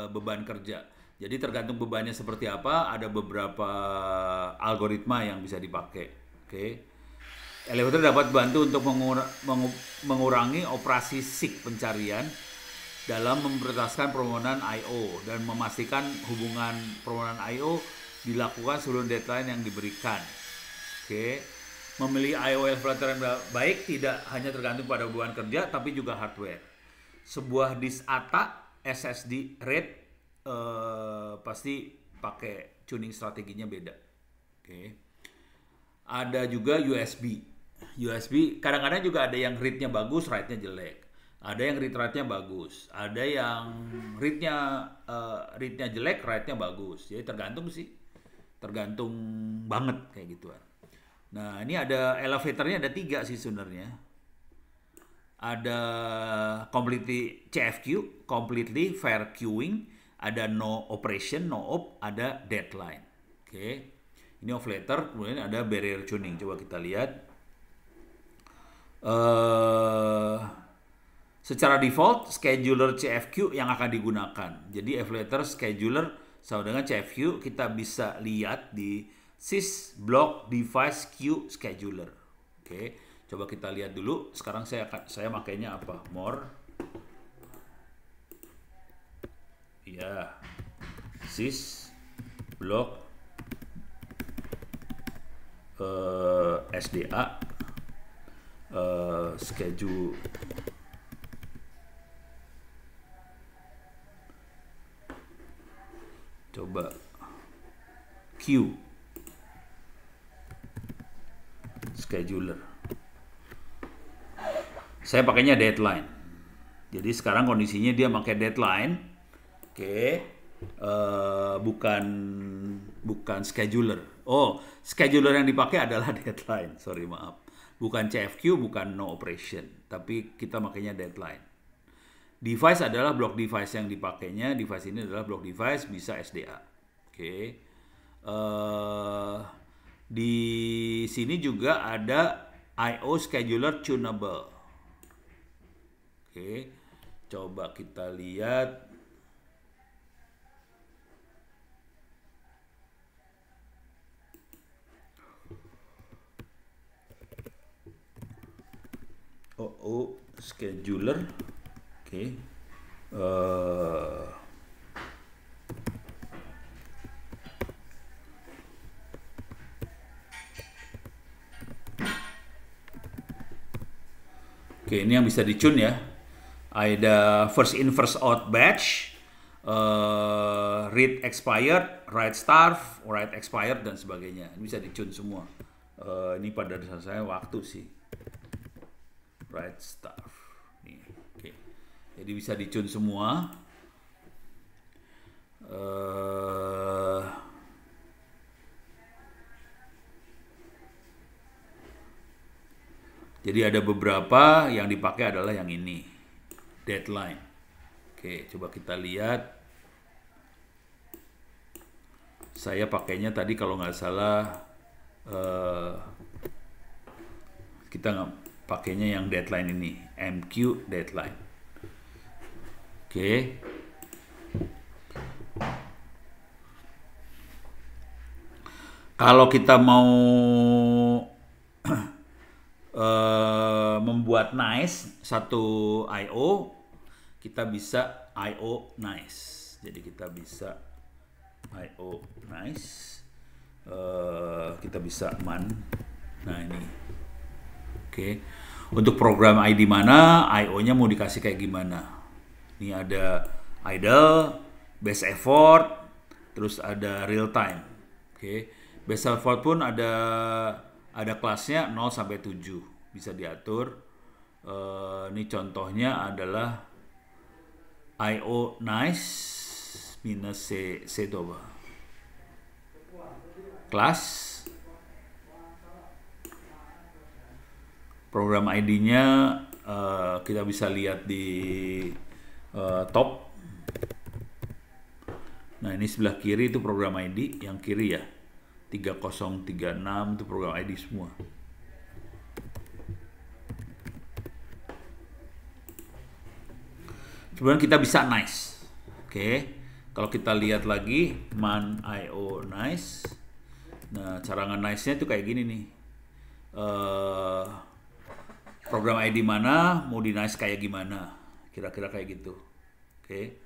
beban kerja. Jadi tergantung bebannya seperti apa, ada beberapa algoritma yang bisa dipakai. Oke. Elevator dapat bantu untuk mengurangi operasi seek pencarian dalam memprioritaskan permohonan I/O dan memastikan hubungan permohonan I/O dilakukan sebelum deadline yang diberikan. Oke. Memilih I/O elevator yang baik tidak hanya tergantung pada beban kerja tapi juga hardware. Sebuah disk SATA SSD RAID pasti pakai tuning strateginya beda. Oke. Ada juga USB. USB kadang-kadang juga ada yang read-nya bagus, write-nya jelek. Ada yang read-write-nya bagus. Ada yang read-nya jelek, write-nya bagus. Jadi tergantung sih. Tergantung banget kayak gituan. Nah, ini ada elevatornya ada 3 sih sebenarnya. Ada completely CFQ, completely fair queuing, ada no operation, no op, ada deadline. Oke. Ini ovulator, kemudian ada barrier tuning. Coba kita lihat. Secara default scheduler CFQ yang akan digunakan. Jadi evaluator scheduler sama dengan CFQ kita bisa lihat di sys block device queue scheduler. Oke, coba kita lihat dulu. Sekarang saya makainya apa? More. Ya. Sys block SDA schedule coba Q scheduler. Saya pakainya deadline. Jadi sekarang kondisinya dia pakai deadline. Oke. Bukan scheduler. Oh, scheduler yang dipakai adalah deadline. Sorry, maaf. Bukan CFQ, bukan no operation, tapi kita makainya deadline. Device adalah block device yang dipakainya. Device ini adalah block device, bisa SDA. Oke. Di sini juga ada I/O scheduler tunable. Oke. Coba kita lihat. Scheduler. Oke. Oke, ini yang bisa di-tune ya. Ada first in first out batch, read expired, write starve, write expired dan sebagainya. Ini bisa di-tune semua. Ini pada dasar saya waktu sih. Write starve. Nih, oke. Jadi bisa di-tune semua. Jadi ada beberapa yang dipakai adalah yang ini, deadline. Oke, coba kita lihat. Saya pakainya tadi kalau nggak salah kita nggak pakainya yang deadline ini, MQ deadline. Oke. Kalau kita mau membuat nice satu I/O, kita bisa I/O nice. Jadi kita bisa I/O nice, kita bisa man. Nah ini, oke. Untuk program ID mana, I/O-nya mau dikasih kayak gimana? Ini ada idle, best effort, terus ada real time. Oke, best effort pun ada kelasnya 0 sampai 7 bisa diatur. Ini contohnya adalah I/O nice minus C doba. Kelas program ID-nya kita bisa lihat di top. Nah, ini sebelah kiri itu program ID, yang kiri ya 3036 itu program ID semua. Kemudian kita bisa nice. Oke. Kalau kita lihat lagi man I/O nice. Nah, cara nge-nice-nya itu kayak gini nih. Program ID mana mau di nice kayak gimana? Kira-kira kayak gitu. Oke.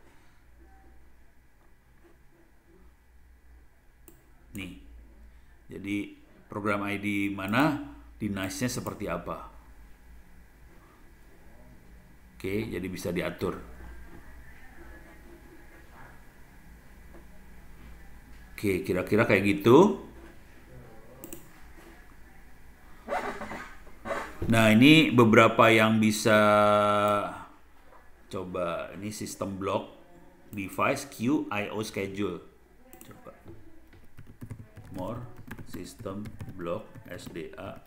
Nih. Jadi program ID mana, device-nya seperti apa. Oke, jadi bisa diatur. Oke, kira-kira kayak gitu. Nah, ini beberapa yang bisa coba. Ini sistem block, device, queue, I/O schedule. Coba. More, system block, SDA,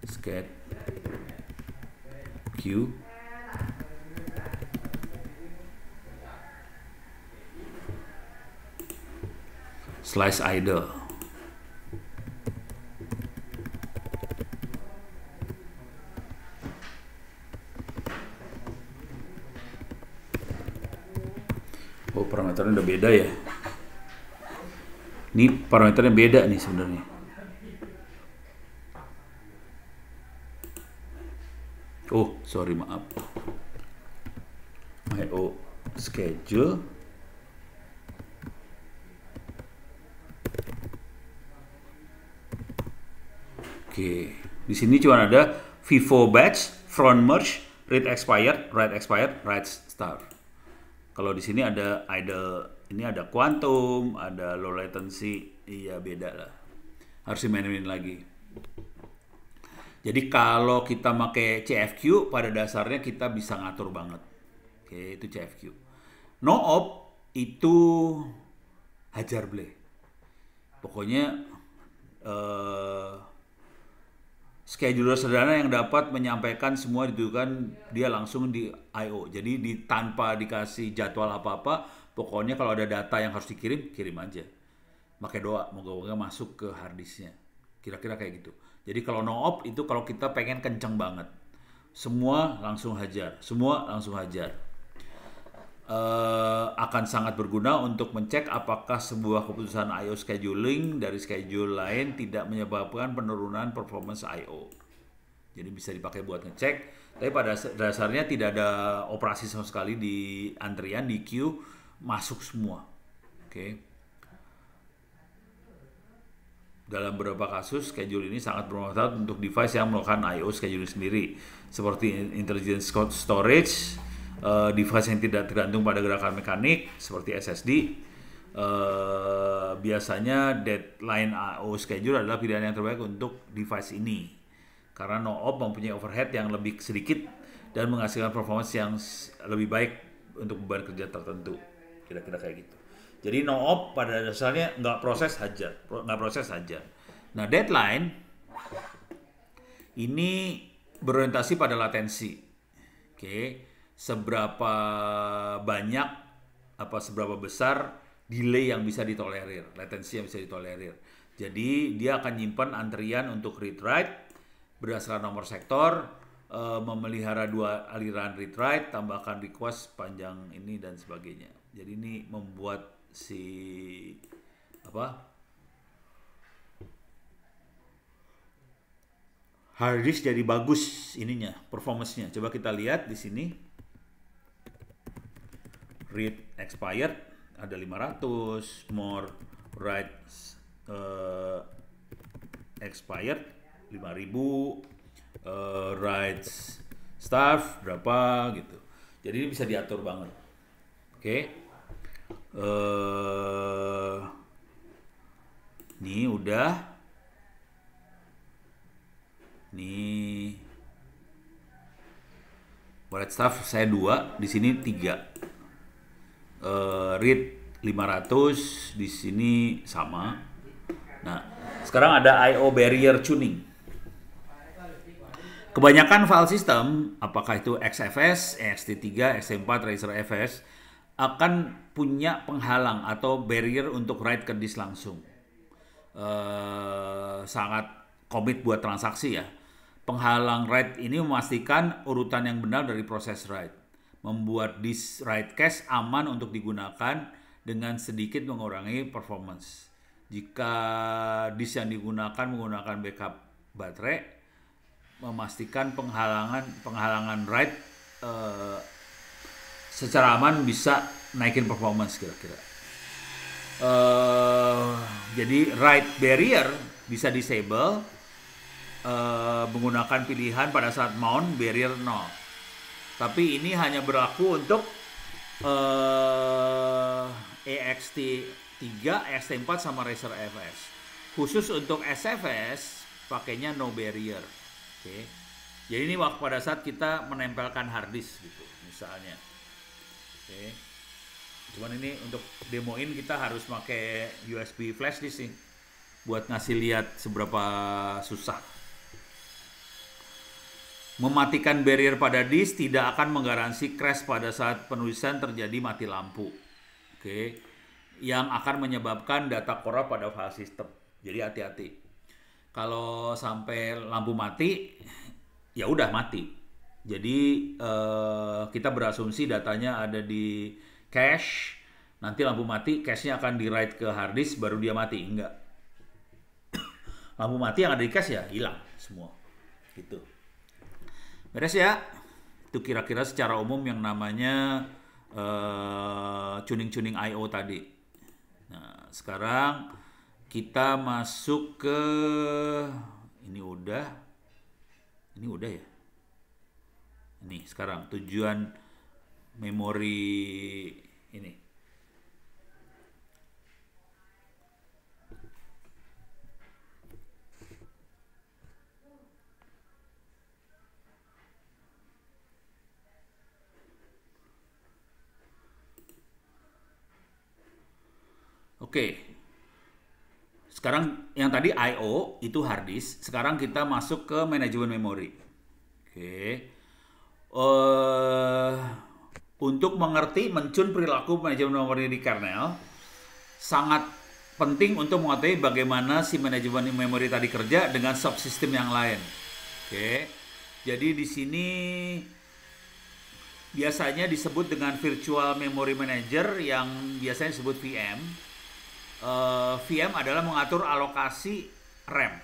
sched, queue, slice idle. Oh, parameternya udah beda ya. Ini parameternya beda nih sebenarnya. Oh, sorry, maaf. I/O schedule. Oke, di sini cuma ada FIFO batch, front merge, read expired, write start. Kalau di sini ada idle, ini ada quantum, ada low latency, iya beda lah. Harus dimainin lagi. Jadi kalau kita pakai CFQ, pada dasarnya kita bisa ngatur banget. Oke, itu CFQ. No op itu hajar bleh. Pokoknya scheduler sederhana yang dapat menyampaikan semua ditujukan dia langsung di I/O. Jadi tanpa dikasih jadwal apa-apa, pokoknya kalau ada data yang harus dikirim, kirim aja. Pakai doa, moga-moga masuk ke harddisknya. Kira-kira kayak gitu. Jadi kalau no op itu kalau kita pengen kenceng banget. Semua langsung hajar, semua langsung hajar. Akan sangat berguna untuk mencek apakah sebuah keputusan I/O scheduling dari schedule lain tidak menyebabkan penurunan performance I/O. Jadi bisa dipakai buat ngecek, tapi pada dasarnya tidak ada operasi sama sekali di antrian, di queue, masuk semua. Oke. Dalam beberapa kasus, schedule ini sangat bermanfaat untuk device yang melakukan I/O scheduling sendiri, seperti intelligent storage, device yang tidak tergantung pada gerakan mekanik seperti SSD. Biasanya deadline I/O schedule adalah pilihan yang terbaik untuk device ini karena no op mempunyai overhead yang lebih sedikit dan menghasilkan performance yang lebih baik untuk beban kerja tertentu. Kira-kira kayak gitu. Jadi no op pada dasarnya nggak proses hajar. Nah, deadline ini berorientasi pada latensi. Oke. Seberapa banyak seberapa besar delay yang bisa ditolerir, latensi yang bisa ditolerir. Jadi dia akan nyimpan antrian untuk read write berdasarkan nomor sektor, memelihara 2 aliran read write, tambahkan request panjang ini dan sebagainya. Jadi ini membuat hard disk jadi bagus ininya, performance-nya. Coba kita lihat di sini. Read expired ada 500, more write expired 5000, write start berapa gitu. Jadi ini bisa diatur banget. Oke. Ini udah. Nih. Write start saya 2, di sini 3. Read 500, di sini sama. Nah, sekarang ada I/O barrier tuning. Kebanyakan file system, apakah itu XFS, ext3, ext4, Razer FS, akan punya penghalang atau barrier untuk write ke disk langsung. Sangat komit buat transaksi ya. Penghalang write ini memastikan urutan yang benar dari proses write. Membuat disk write cache aman untuk digunakan dengan sedikit mengurangi performance. Jika disk yang digunakan menggunakan backup baterai, memastikan penghalangan write secara aman bisa naikin performance kira-kira. Jadi write barrier bisa disable menggunakan pilihan pada saat mount barrier 0. Tapi ini hanya berlaku untuk EXT3, EXT4 sama Razer FS. Khusus untuk SFS pakainya no barrier. Oke. Jadi ini waktu pada saat kita menempelkan hard disk gitu misalnya. Oke. Cuman ini untuk demoin kita harus pakai USB flash disk nih buat ngasih lihat seberapa susah. Mematikan barrier pada disk tidak akan menggaransi crash pada saat penulisan terjadi mati lampu. Oke. Yang akan menyebabkan data korup pada file system. Jadi hati-hati. Kalau sampai lampu mati, ya udah mati. Jadi kita berasumsi datanya ada di cache. Nanti lampu mati, cache-nya akan di-write ke hard disk baru dia mati. Enggak. Lampu mati yang ada di cache ya hilang semua. Gitu. Beres ya. Itu kira-kira secara umum yang namanya tuning-tuning I/O tadi. Nah, sekarang kita masuk ke ini udah ya. Ini sekarang tujuan memori ini. Oke. Sekarang yang tadi I/O itu hard disk, sekarang kita masuk ke manajemen memori. Oke. Untuk mengerti mencun perilaku manajemen memori di kernel, sangat penting untuk mengetahui bagaimana si manajemen memori tadi kerja dengan subsistem yang lain. Oke. Jadi di sini biasanya disebut dengan virtual memory manager yang biasanya disebut VM. VM adalah mengatur alokasi RAM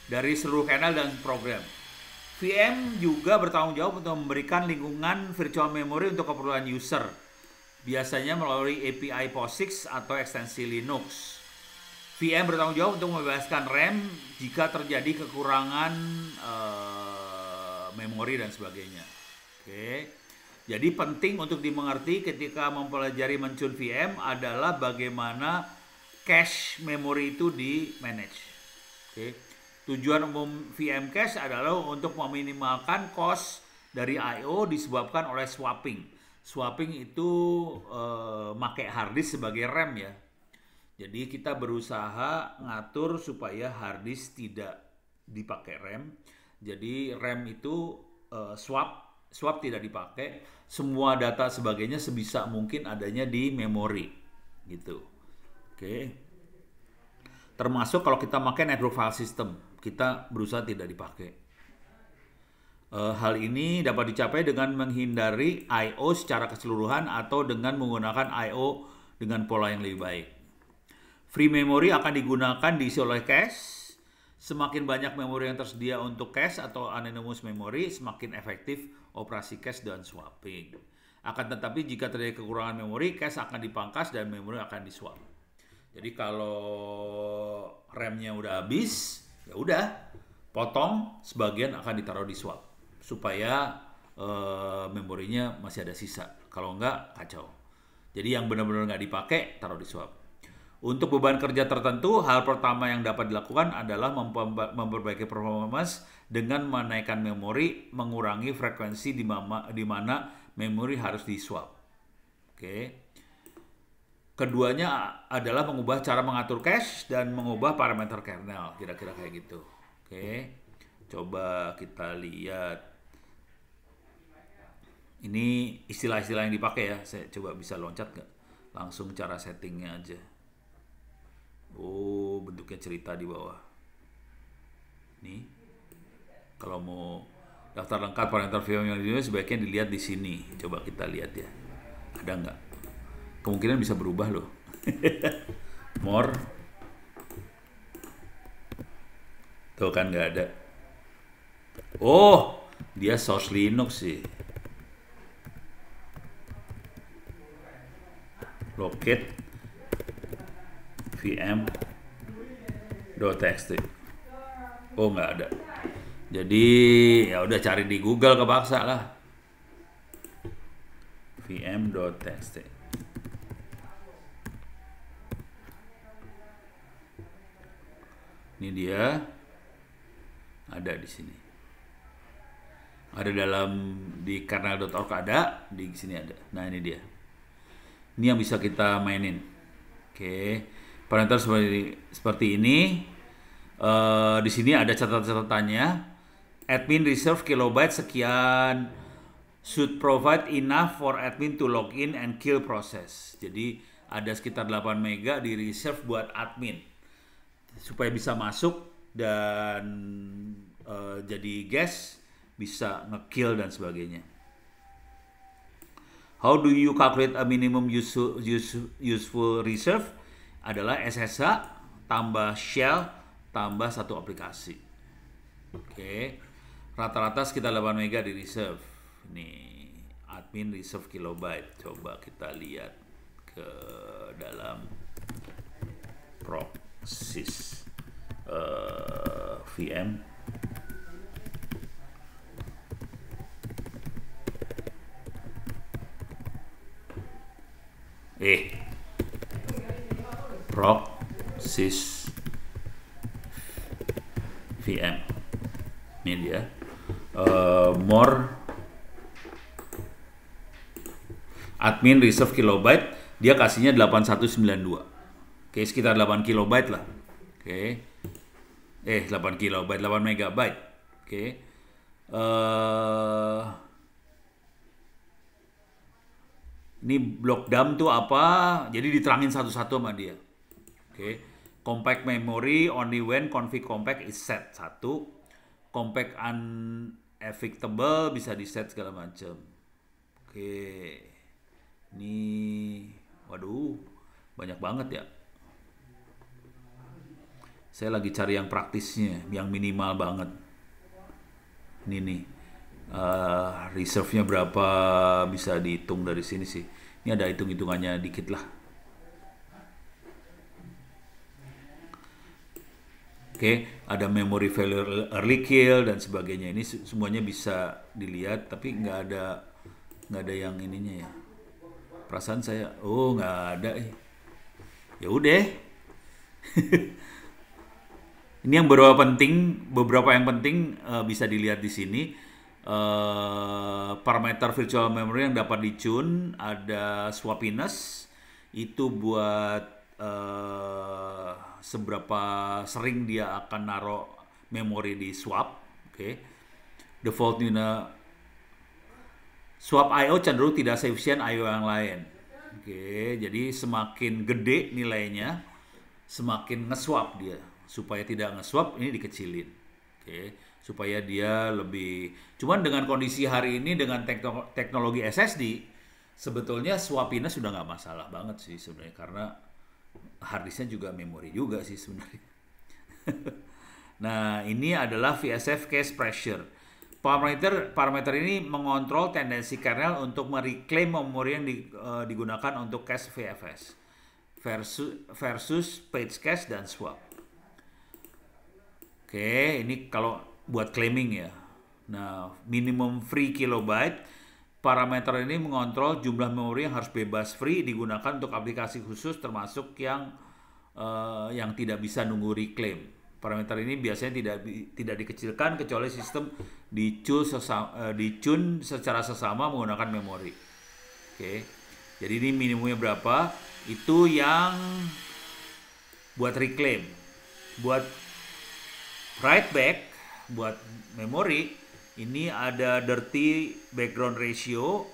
dari seluruh kernel dan program. VM juga bertanggung jawab untuk memberikan lingkungan virtual memory untuk keperluan user, biasanya melalui API POSIX atau ekstensi Linux. VM bertanggung jawab untuk membebaskan RAM jika terjadi kekurangan memori dan sebagainya. Oke. Jadi penting untuk dimengerti ketika mempelajari mencun VM adalah bagaimana cache memori itu di manage. Oke. Tujuan umum VM cache adalah untuk meminimalkan cost dari I/O disebabkan oleh swapping. Swapping itu pakai hard disk sebagai RAM ya. Jadi kita berusaha ngatur supaya hard disk tidak dipakai RAM. Jadi RAM itu swap tidak dipakai. Semua data sebagainya sebisa mungkin adanya di memori gitu. Oke. Termasuk kalau kita pakai network file system, kita berusaha tidak dipakai. Hal ini dapat dicapai dengan menghindari I/O secara keseluruhan atau dengan menggunakan I/O dengan pola yang lebih baik. Free memory akan digunakan diisi oleh cache. Semakin banyak memori yang tersedia untuk cache atau anonymous memory, semakin efektif operasi cache dan swapping. Akan tetapi jika terjadi kekurangan memori, cache akan dipangkas dan memori akan diswap. Jadi kalau RAM-nya udah habis, ya udah potong, sebagian akan ditaruh di swap supaya memorinya masih ada sisa. Kalau enggak, kacau. Jadi yang benar-benar nggak dipakai, taruh di swap. Untuk beban kerja tertentu, hal pertama yang dapat dilakukan adalah memperbaiki performance dengan menaikkan memori, mengurangi frekuensi di mana memori harus di swap. Oke. Keduanya adalah mengubah cara mengatur cache dan mengubah parameter kernel, kira-kira kayak gitu. Oke. Coba kita lihat. Ini istilah-istilah yang dipakai ya. Saya coba bisa loncat nggak? Langsung cara settingnya aja. Oh, bentuknya cerita di bawah. Nih. Kalau mau daftar lengkap parameter VM yang di sini sebaiknya dilihat di sini. Coba kita lihat ya. Ada nggak? Kemungkinan bisa berubah loh. More. Tuh kan nggak ada. Oh, dia source Linux sih. Locate vm.txt. Oh, nggak ada. Jadi ya udah cari di Google kepaksa lah. vm.txt. Ini dia ada di sini. Ada di kernel.org ada, di sini ada. Nah, ini dia. Ini yang bisa kita mainin. Oke. Parameter seperti ini. Di sini ada catatan-catatannya. Admin reserve kilobyte sekian, should provide enough for admin to login and kill process. Jadi ada sekitar 8 mega di reserve buat admin supaya bisa masuk dan jadi guest, bisa nge-kill dan sebagainya. How do you calculate a minimum useful reserve? Adalah SSH tambah shell tambah satu aplikasi. Oke. Rata-rata sekitar 8 mega di reserve. Nih, admin reserve kilobyte. Coba kita lihat ke dalam proxys VM. Proxys VM. Ini dia. More admin reserve kilobyte, dia kasihnya 8192. Oke, sekitar 8 kilobyte lah. Oke. 8 kilobyte, 8 megabyte. Oke. Ini block dump tuh apa? Jadi diterangin satu-satu sama dia. Oke. Compact memory only when config compact is set. 1. Compact uneffectable bisa di set segala macam. Oke. Ini waduh, banyak banget ya. Saya lagi cari yang praktisnya, yang minimal banget. Ini nih. Reserve-nya berapa bisa dihitung dari sini sih. Ini ada hitung-hitungannya dikit lah. Oke, ada memory failure early kill dan sebagainya. Ini semuanya bisa dilihat, tapi nggak ada yang ininya ya. Perasaan saya, nggak ada. Ya udah. Ini yang beberapa yang penting bisa dilihat di sini. Parameter virtual memory yang dapat dicune, ada swappiness, itu buat seberapa sering dia akan naruh memori di swap. Oke. Default swap I/O cenderung tidak seefisien I/O yang lain. Oke, jadi semakin gede nilainya, semakin nge-swap dia. Supaya tidak nge-swap, ini dikecilin. Oke, supaya dia lebih. Cuman dengan kondisi hari ini dengan teknologi SSD, sebetulnya swapiness sudah nggak masalah banget sih sebenarnya, karena harddisknya juga memori juga sih sebenarnya. Nah, ini adalah VSF cache pressure. Parameter ini mengontrol tendensi kernel untuk mereclaim memori yang digunakan untuk cache VFS versus page cache dan swap. Oke, ini kalau buat claiming ya. Nah, minimum free kilobyte, parameter ini mengontrol jumlah memori yang harus bebas free digunakan untuk aplikasi khusus, termasuk yang tidak bisa nunggu reclaim. Parameter ini biasanya tidak dikecilkan kecuali sistem dicune secara sesama menggunakan memori. Oke. Jadi ini minimumnya berapa? Itu yang buat reclaim. Buat write back, buat memori, ini ada dirty background ratio,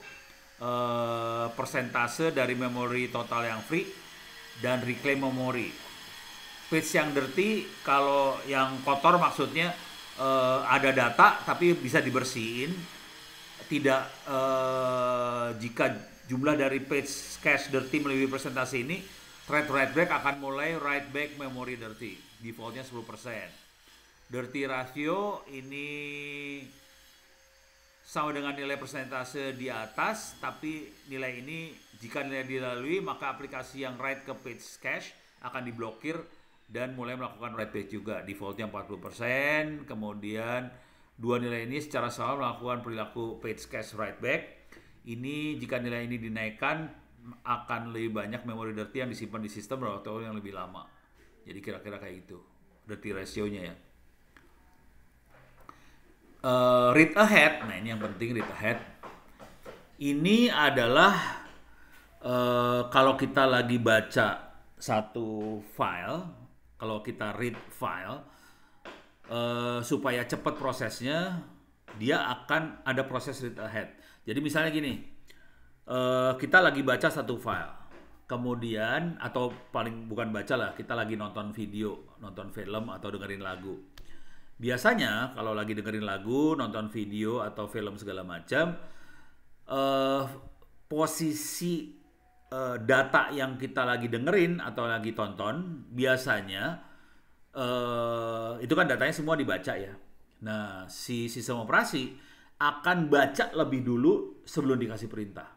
persentase dari memori total yang free, dan reclaim memori. Page yang dirty, kalau yang kotor maksudnya ada data tapi bisa dibersihin. Tidak jika jumlah dari page cache dirty melebihi persentase ini, thread write back akan mulai write back memori dirty. Defaultnya 10%. Dirty ratio ini sama dengan nilai persentase di atas, tapi nilai ini jika nilai dilalui maka aplikasi yang write ke page cache akan diblokir dan mulai melakukan write page juga. Defaultnya 40%, kemudian dua nilai ini secara sama melakukan perilaku page cache write back. Ini jika nilai ini dinaikkan akan lebih banyak memori dirty yang disimpan di sistem dalam waktu yang lebih lama. Jadi kira-kira kayak gitu dirty ratio-nya ya. Read ahead, nah ini yang penting, read ahead. Ini adalah kalau kita lagi baca satu file, kalau kita read file, supaya cepat prosesnya, dia akan ada proses read ahead. Jadi misalnya gini, kita lagi baca satu file, kemudian atau paling bukan baca lah, kita lagi nonton video, nonton film atau dengerin lagu. Biasanya kalau lagi dengerin lagu, nonton video atau film segala macam, posisi data yang kita lagi dengerin atau lagi tonton, biasanya itu kan datanya semua dibaca ya. Nah, si sistem operasi akan baca lebih dulu sebelum dikasih perintah,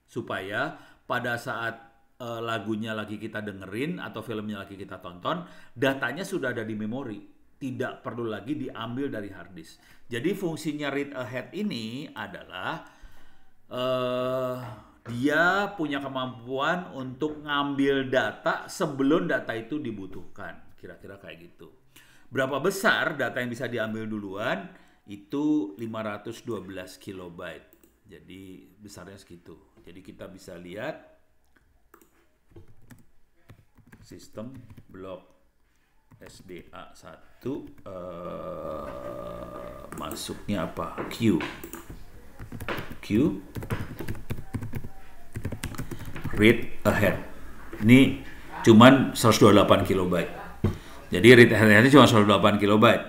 supaya pada saat lagunya lagi kita dengerin atau filmnya lagi kita tonton, datanya sudah ada di memori. Tidak perlu lagi diambil dari hard disk. Jadi fungsinya read ahead ini adalah dia punya kemampuan untuk ngambil data sebelum data itu dibutuhkan. Kira-kira kayak gitu. Berapa besar data yang bisa diambil duluan? Itu 512 kilobyte. Jadi besarnya segitu. Jadi kita bisa lihat sistem blok SDA1 masuknya apa? Q read ahead. Ini cuman 128 kilobyte. Jadi read ahead cuma 128 kilobyte.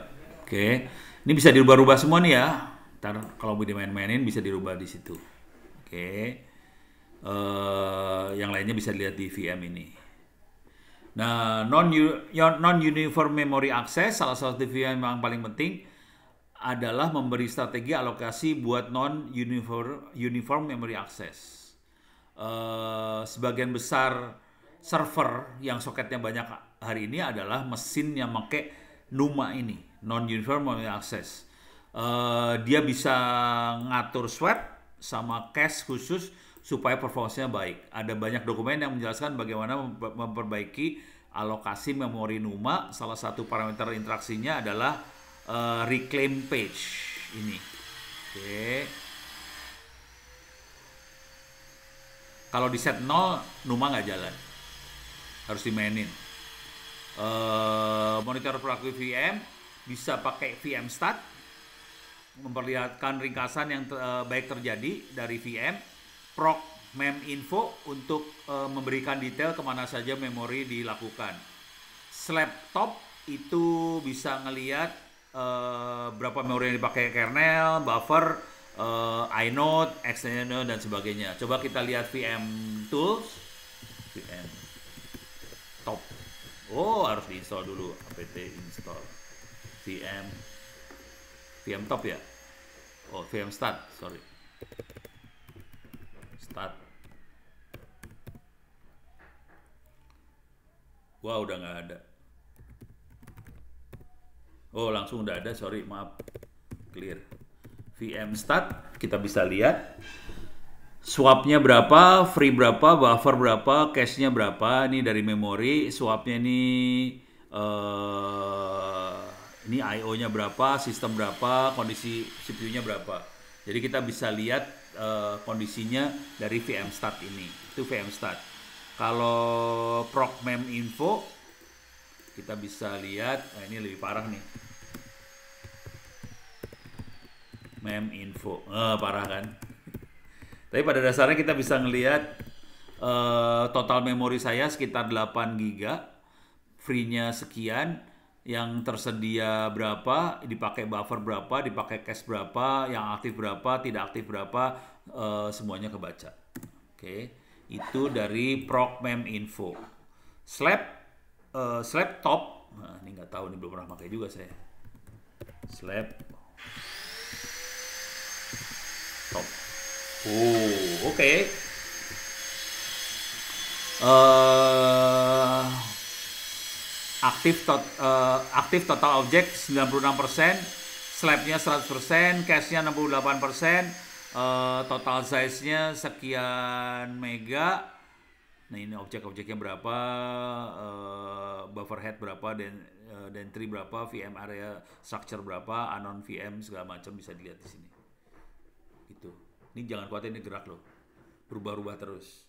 Oke. Ini bisa dirubah-rubah semua nih ya. Ntar kalau mau dimain-mainin bisa dirubah di situ. Oke. Yang lainnya bisa dilihat di VM ini. Nah, non-uniform memory access, salah satu VM yang paling penting adalah memberi strategi alokasi buat non-uniform memory access. Sebagian besar server yang soketnya banyak hari ini adalah mesin yang pakai NUMA ini, non-uniform memory access. Dia bisa ngatur swap sama cache khusus supaya performanya baik. Ada banyak dokumen yang menjelaskan bagaimana memperbaiki alokasi memori NUMA. Salah satu parameter interaksinya adalah reclaim page ini. Oke. Kalau di set 0, NUMA nggak jalan. Harus dimainin. Monitor perilaku VM bisa pakai VM stat, memperlihatkan ringkasan yang baik terjadi dari VM. Proc mem info untuk memberikan detail kemana saja memori dilakukan. Slap top itu bisa ngelihat berapa memori yang dipakai kernel, buffer, inode, external dan sebagainya. Coba kita lihat VM tools, VM top. Oh, harus diinstal dulu apt install VM top ya. Oh, VM start, sorry. Start. Wah, udah nggak ada. Oh, langsung udah ada, sorry, maaf. Clear. VM start, kita bisa lihat swapnya berapa, free berapa, buffer berapa, cache-nya berapa. Ini dari memori, swapnya ini I/O-nya berapa, sistem berapa, kondisi CPU-nya berapa. Jadi kita bisa lihat kondisinya dari VM start ini. Itu VM start. Kalau proc mem info kita bisa lihat, nah ini lebih parah nih. Mem info, parah kan? Tapi pada dasarnya kita bisa ngelihat total memori saya sekitar 8 GB, free-nya sekian, yang tersedia berapa, dipakai buffer berapa, dipakai cache berapa, yang aktif berapa, tidak aktif berapa, semuanya kebaca. Oke, itu dari proc mem info. Slap top, nah, ini nggak tahu, ini belum pernah pakai juga saya. slab top. Oke. Aktif total objek 96%, slabnya 100%, cache-nya 68%, total size-nya sekian mega. Nah ini objek-objeknya berapa, buffer head berapa, dentry berapa, VM area structure berapa, anon VM segala macam bisa dilihat di sini. Gitu. Ini jangan khawatir, ini gerak loh, berubah-ubah terus.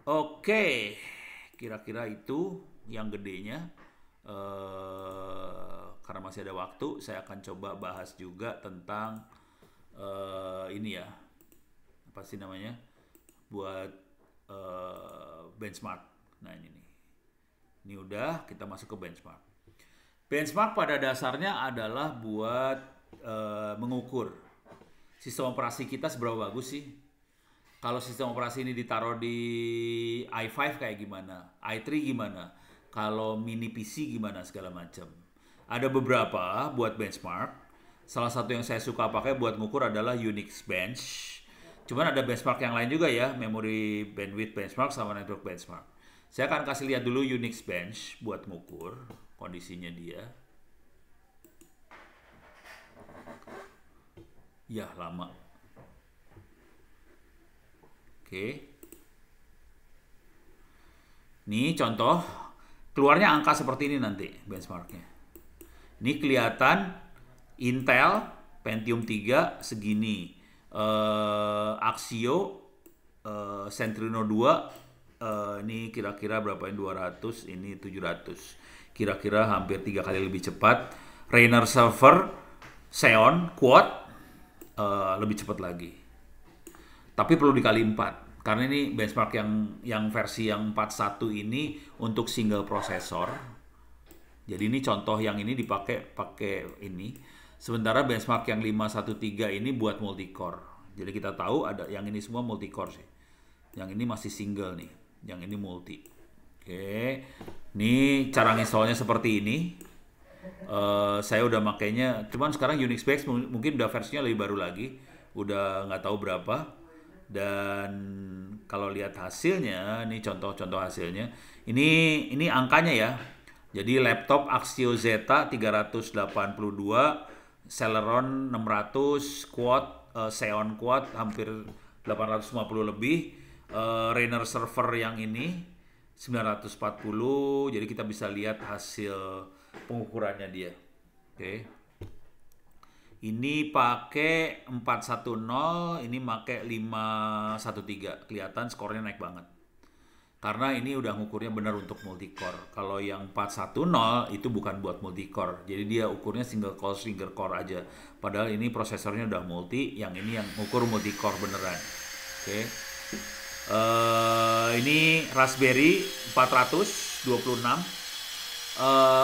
Oke, kira-kira itu yang gedenya. Karena masih ada waktu, saya akan coba bahas juga tentang ini ya, apa sih namanya, buat benchmark. Nah ini nih, ini udah, kita masuk ke benchmark. Benchmark pada dasarnya adalah buat mengukur sistem operasi kita seberapa bagus sih. Kalau sistem operasi ini ditaruh di i5 kayak gimana, i3 gimana, kalau mini PC gimana, segala macam. Ada beberapa buat benchmark. Salah satu yang saya suka pakai buat ngukur adalah Unix Bench. Cuman ada benchmark yang lain juga ya, memory bandwidth benchmark sama network benchmark. Saya akan kasih lihat dulu Unix Bench buat ngukur kondisinya dia. Ya, lama. Oke. Nih contoh, keluarnya angka seperti ini nanti benchmarknya. Ini kelihatan Intel Pentium 3 segini. Axio Centrino 2 ini kira-kira berapa, ini 200, ini 700, kira-kira hampir 3 kali lebih cepat. Rainer server Xeon Quad lebih cepat lagi, tapi perlu dikali 4 karena ini benchmark yang versi yang 41 ini untuk single prosesor. Jadi ini contoh yang ini pakai ini. Sementara benchmark yang 513 ini buat multicore. Jadi kita tahu ada yang ini semua multicore sih. Yang ini masih single nih. Yang ini multi. Oke. Ini cara installnya seperti ini. Saya udah makainya. Cuman sekarang Unix Bench mungkin udah versinya lebih baru lagi. Udah nggak tahu berapa. Dan kalau lihat hasilnya, ini contoh-contoh hasilnya. Ini angkanya ya. Jadi laptop Axio Zeta 382. Celeron 600, Quad, Xeon Quad hampir 850 lebih, Rainer server yang ini 940, jadi kita bisa lihat hasil pengukurannya dia. Oke. Ini pakai 410, ini pakai 513, kelihatan skornya naik banget. Karena ini udah ngukurnya benar untuk multicore. Kalau yang 410 itu bukan buat multicore. Jadi dia ukurnya single core aja. Padahal ini prosesornya udah multi, yang ini yang ukur multicore beneran. Oke. Ini Raspberry 426,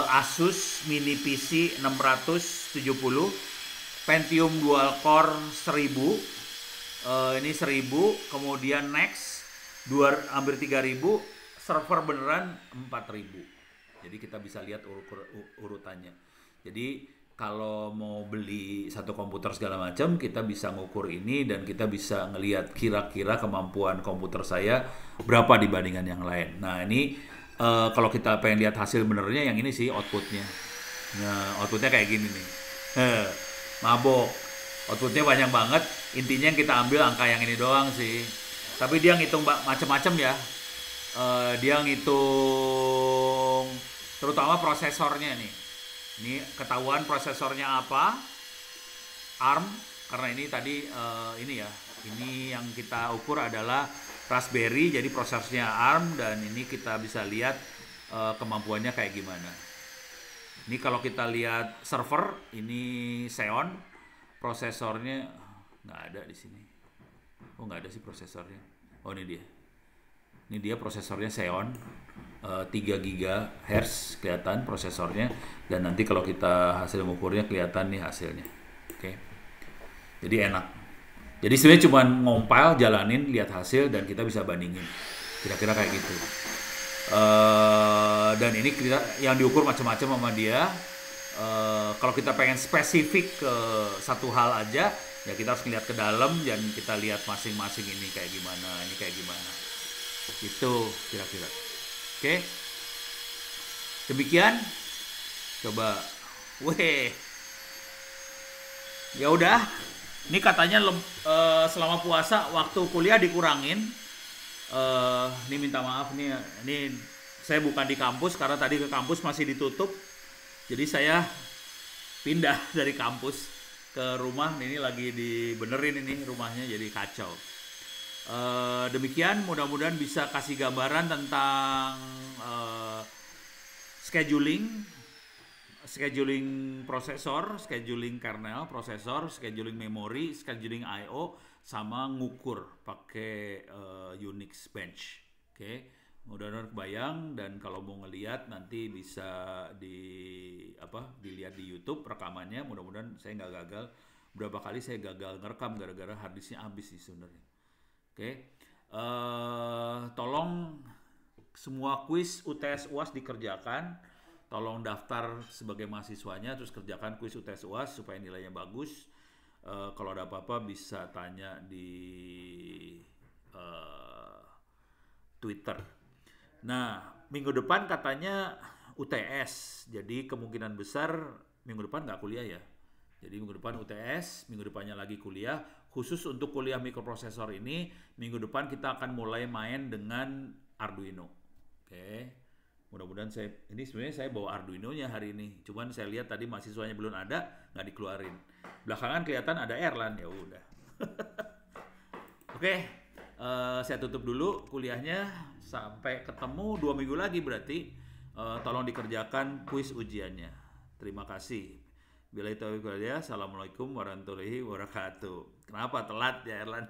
Asus Mini PC 670, Pentium dual core 1000, ini 1000, kemudian Next hampir 3000, server beneran 4000. Jadi kita bisa lihat urutannya. Jadi kalau mau beli satu komputer segala macam, kita bisa ngukur ini dan kita bisa ngelihat kira-kira kemampuan komputer saya berapa dibandingkan yang lain. Nah ini kalau kita pengen lihat hasil benernya, yang ini sih outputnya. Nah outputnya kayak gini nih. Mabok. Outputnya banyak banget. Intinya kita ambil angka yang ini doang sih. Tapi dia ngitung macam-macam ya. Dia ngitung terutama prosesornya nih. Ini ketahuan prosesornya apa. ARM, karena ini tadi ini ya. Ini yang kita ukur adalah Raspberry, jadi prosesornya ARM, dan ini kita bisa lihat kemampuannya kayak gimana. Ini kalau kita lihat server, ini Xeon, prosesornya nggak ada di sini. Oh nggak ada sih prosesornya. Oh ini dia. Ini dia prosesornya Xeon 3 GHz kelihatan prosesornya, dan nanti kalau kita hasil mengukurnya kelihatan nih hasilnya. Oke. Jadi enak. Jadi sebenarnya cuma ngompil, jalanin, lihat hasil, dan kita bisa bandingin. Kira-kira kayak gitu. Dan ini yang diukur macam-macam sama dia. Kalau kita pengen spesifik ke satu hal aja, ya kita harus lihat ke dalam dan kita lihat masing-masing ini kayak gimana, ini kayak gimana. Itu kira-kira. Oke. Demikian. Coba. Weh. Ya udah. Ini katanya selama puasa waktu kuliah dikurangin. Ini minta maaf nih. Ini saya bukan di kampus karena tadi ke kampus masih ditutup. Jadi saya pindah dari kampus ke rumah. Ini lagi dibenerin ini rumahnya jadi kacau. Demikian mudah-mudahan bisa kasih gambaran tentang scheduling prosesor, scheduling kernel, prosesor, scheduling memori, scheduling I/O, sama ngukur pakai Unix Bench. Oke. Mudah-mudahan kebayang, dan kalau mau ngelihat nanti bisa dilihat di YouTube rekamannya. Mudah-mudahan saya nggak gagal. Berapa kali saya gagal ngerekam gara-gara harddisknya habis sih sebenarnya. Oke. Tolong semua kuis UTS UAS dikerjakan. Tolong daftar sebagai mahasiswanya, terus kerjakan kuis UTS UAS supaya nilainya bagus. Kalau ada apa-apa bisa tanya di Twitter. Nah, minggu depan katanya UTS, jadi kemungkinan besar minggu depan nggak kuliah ya. Jadi minggu depan UTS, minggu depannya lagi kuliah. Khusus untuk kuliah mikroprosesor ini, minggu depan kita akan mulai main dengan Arduino. Oke. Mudah-mudahan ini sebenarnya saya bawa Arduino-nya hari ini. Cuman saya lihat tadi mahasiswanya belum ada, nggak dikeluarin. Belakangan kelihatan ada Erlan, ya udah. Oke, saya tutup dulu kuliahnya. Sampai ketemu 2 minggu lagi berarti. Tolong dikerjakan kuis ujiannya. Terima kasih. Billahi taufiq wal hidayah. Assalamualaikum warahmatullahi wabarakatuh. Kenapa telat ya Erlan?